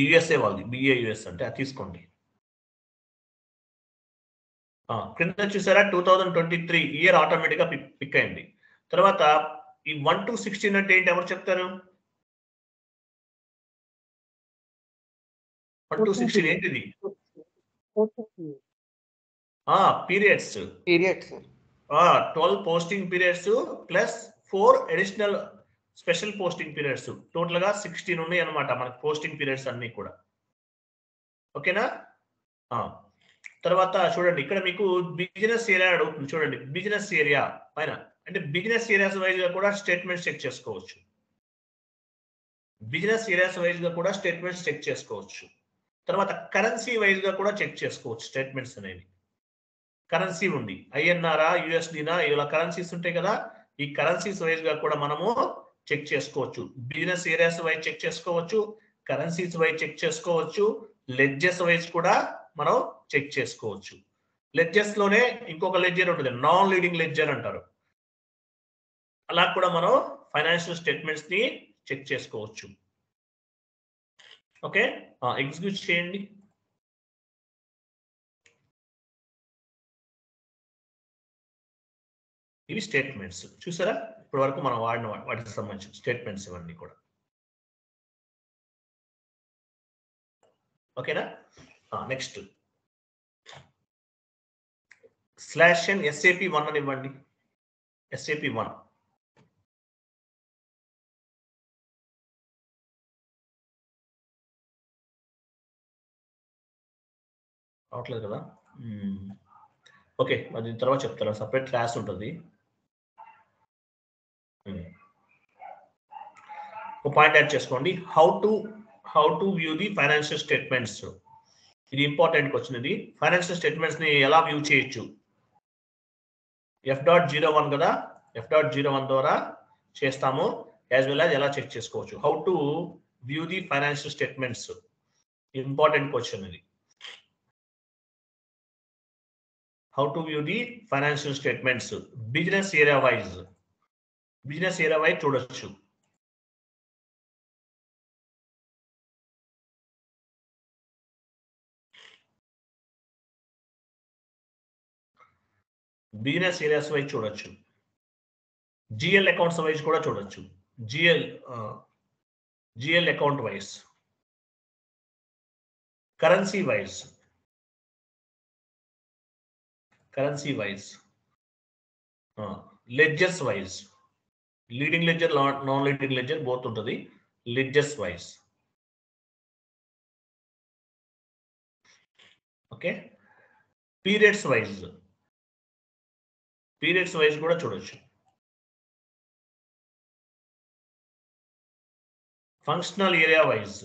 యుఎస్ఏ వాళ్ళది బిఏ యుఎస్ అంటే అది తీసుకోండి. క్రింద చూసారా 2023 ఇయర్ ఆటోమేటిక్ గా పిక్ అయింది. తర్వాత ఈ 1 to 16 అంటే ఏంటి ఎవరు చెప్తారు? 1 to 16 ఏంటిది? Periods. 12 posting periods plus 4 additional special posting periods, total గా 16 ఉన్నాయి అనమాట మనకి పోస్టింగ్ పీరియడ్స్ అన్ని కూడా. ఓకేనా? తర్వాత చూడండి ఇక్కడ మీకు బిజినెస్ ఏరియా అడుగుతుంది చూడండి. బిజినెస్ ఏరియా పైన అంటే బిజినెస్ ఏరియాస్ వైజ్ గా కూడా స్టేట్మెంట్స్ చెక్ చేసుకోవచ్చు. బిజినెస్ ఏరియాస్ వైజ్ గా కూడా స్టేట్మెంట్స్ చెక్ చేసుకోవచ్చు. తర్వాత కరెన్సీ వైజ్ గా కూడా చెక్ చేసుకోవచ్చు స్టేట్మెంట్స్ అనేవి. కరెన్సీ ఉంది, ఐఎన్ఆర్ఆ, యుఎస్డినా, ఇలా కరెన్సీస్ ఉంటాయి కదా, ఈ కరెన్సీస్ వైజ్ గా కూడా మనము చెక్ చేసుకోవచ్చు. బిజినెస్ ఏరియాస్ వైజ్ చెక్ చేసుకోవచ్చు, కరెన్సీస్ వైజ్ చెక్ చేసుకోవచ్చు, లెడ్జెస్ వైజ్ కూడా మనం చెక్ చేసుకోవచ్చు. లెడ్జెస్ లోనే ఇంకొక లెడ్జర్ ఉంటుంది, నాన్ లీడింగ్ లెడ్జర్ అంటారు. అలా కూడా మనం ఫైనాన్షియల్ స్టేట్మెంట్స్ ని చెక్ చేసుకోవచ్చు. ఓకే, ఎగ్జిక్యూట్ చేయండి. ఇవి స్టేట్మెంట్స్ చూసారా, ఇప్పటి వరకు మనం వాడిన వాటికి సంబంధించిన స్టేట్మెంట్స్ ఇవన్నీ కూడా. ఓకేనా? నెక్స్ట్ /n SAP1 అని ఇవ్వండి. SAP1 అవట్లేదు కదా. ఓకే, అది తర్వాత చెప్తారా, సపరేట్ క్లాస్ ఉంటుంది. ఒక పాయింట్ యాడ్ చేసుకోండి, how to view the financial statements. ఇది ఇంపార్టెంట్ క్వశ్చన్. ఇది ఫైనాన్షియల్ స్టేట్మెంట్స్ ని ఎలా వ్యూ చేయొచ్చు? F.01 కదా, F.01 ద్వారా చేస్తాము. యాజ్ వెల్ యాజ్ ఎలా చెక్ చేసుకోవచ్చు, how to view the financial statements. Important question ఇది. How to view the financial statements business area wise చూడొచ్చు. బిజినెస్ ఏరియాస్ వైజ్ చూడొచ్చు, జిఎల్ అకౌంట్స్ వైజ్ కూడా చూడొచ్చు. GL account wise, currency wise, ledgers wise, leading ledger, non leading ledger both ఉంటుంది. Ledgers wise. Okay, periods wise కూడా చూడొచ్చు. ఫంక్షనల్ ఏరియా వైజ్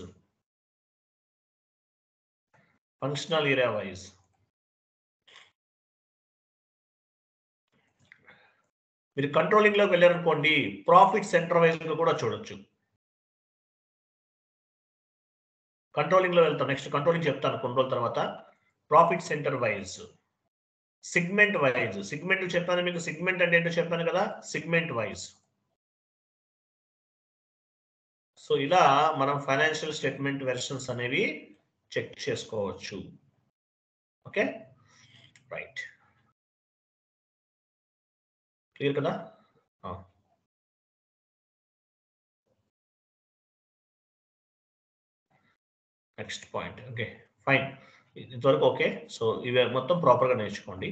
మీరు కంట్రోలింగ్ లోకి వెళ్ళారనుకోండి, ప్రాఫిట్ సెంటర్ వైజ్ కూడా చూడొచ్చు. కంట్రోలింగ్ లో వెళ్తాను, నెక్స్ట్ కంట్రోలింగ్ చెప్తాను కొన్ని రోజుల తర్వాత. Profit centre wise, segment wise. Segment చెప్పాను మీకు, సిగ్మెంట్ అంటే ఏంటో చెప్పాను కదా, సిగ్మెంట్ వైజ్. సో ఇలా మనం ఫైనాన్షియల్ స్టేట్మెంట్ వెర్షన్స్ అనేవి చెక్ చేసుకోవచ్చు. ఓకే, రైట్, క్లియర్ కదా? Next point. ఓకే, ఫైన్, ఇంతవరకు ఓకే. సో ఇవి మొత్తం ప్రాపర్గా నేర్చుకోండి.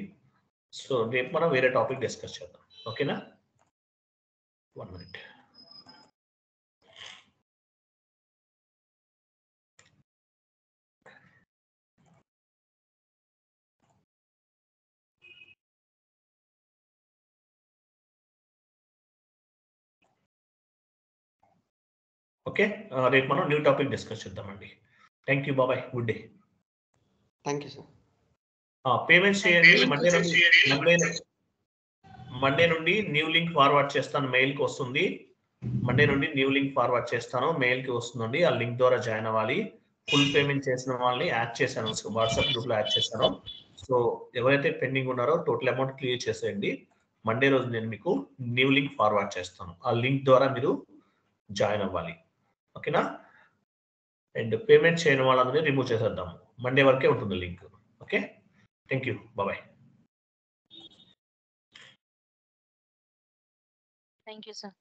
సో రేపు మనం వేరే టాపిక్ డిస్కస్ చేద్దాం. ఓకేనా? 1 minute. ఓకే, రేపు మనం న్యూ టాపిక్ డిస్కస్ చేద్దామండి. థ్యాంక్ యూ, బాబాయ్, good day. Thank you sir. Payments చేయండి. మండే నుండి న్యూ లింక్ ఫార్వర్డ్ చేస్తాను, మెయిల్ కి వస్తుంది. మండే నుండి న్యూ లింక్ ఫార్వర్డ్ చేస్తాను, మెయిల్ కి వస్తుందండి. ఆ లింక్ ద్వారా జాయిన్ అవ్వాలి. ఫుల్ పేమెంట్ చేసిన వాళ్ళని యాడ్ చేశాను, వాట్సాప్ గ్రూప్ లో యాడ్ చేశాను. సో ఎవరైతే పెండింగ్ ఉన్నారో టోటల్ అమౌంట్ క్లియర్ చేసేయండి. మండే రోజు నేను మీకు న్యూ లింక్ ఫార్వర్డ్ చేస్తాను, ఆ లింక్ ద్వారా మీరు జాయిన్ అవ్వాలి. ఓకేనా? అండ్ పేమెంట్ చేయని వాళ్ళందరినీ రిమూవ్ చేసేద్దాం. మండే వరకే ఉంటుంది link. Okay, thank you, bye. Thank you sir.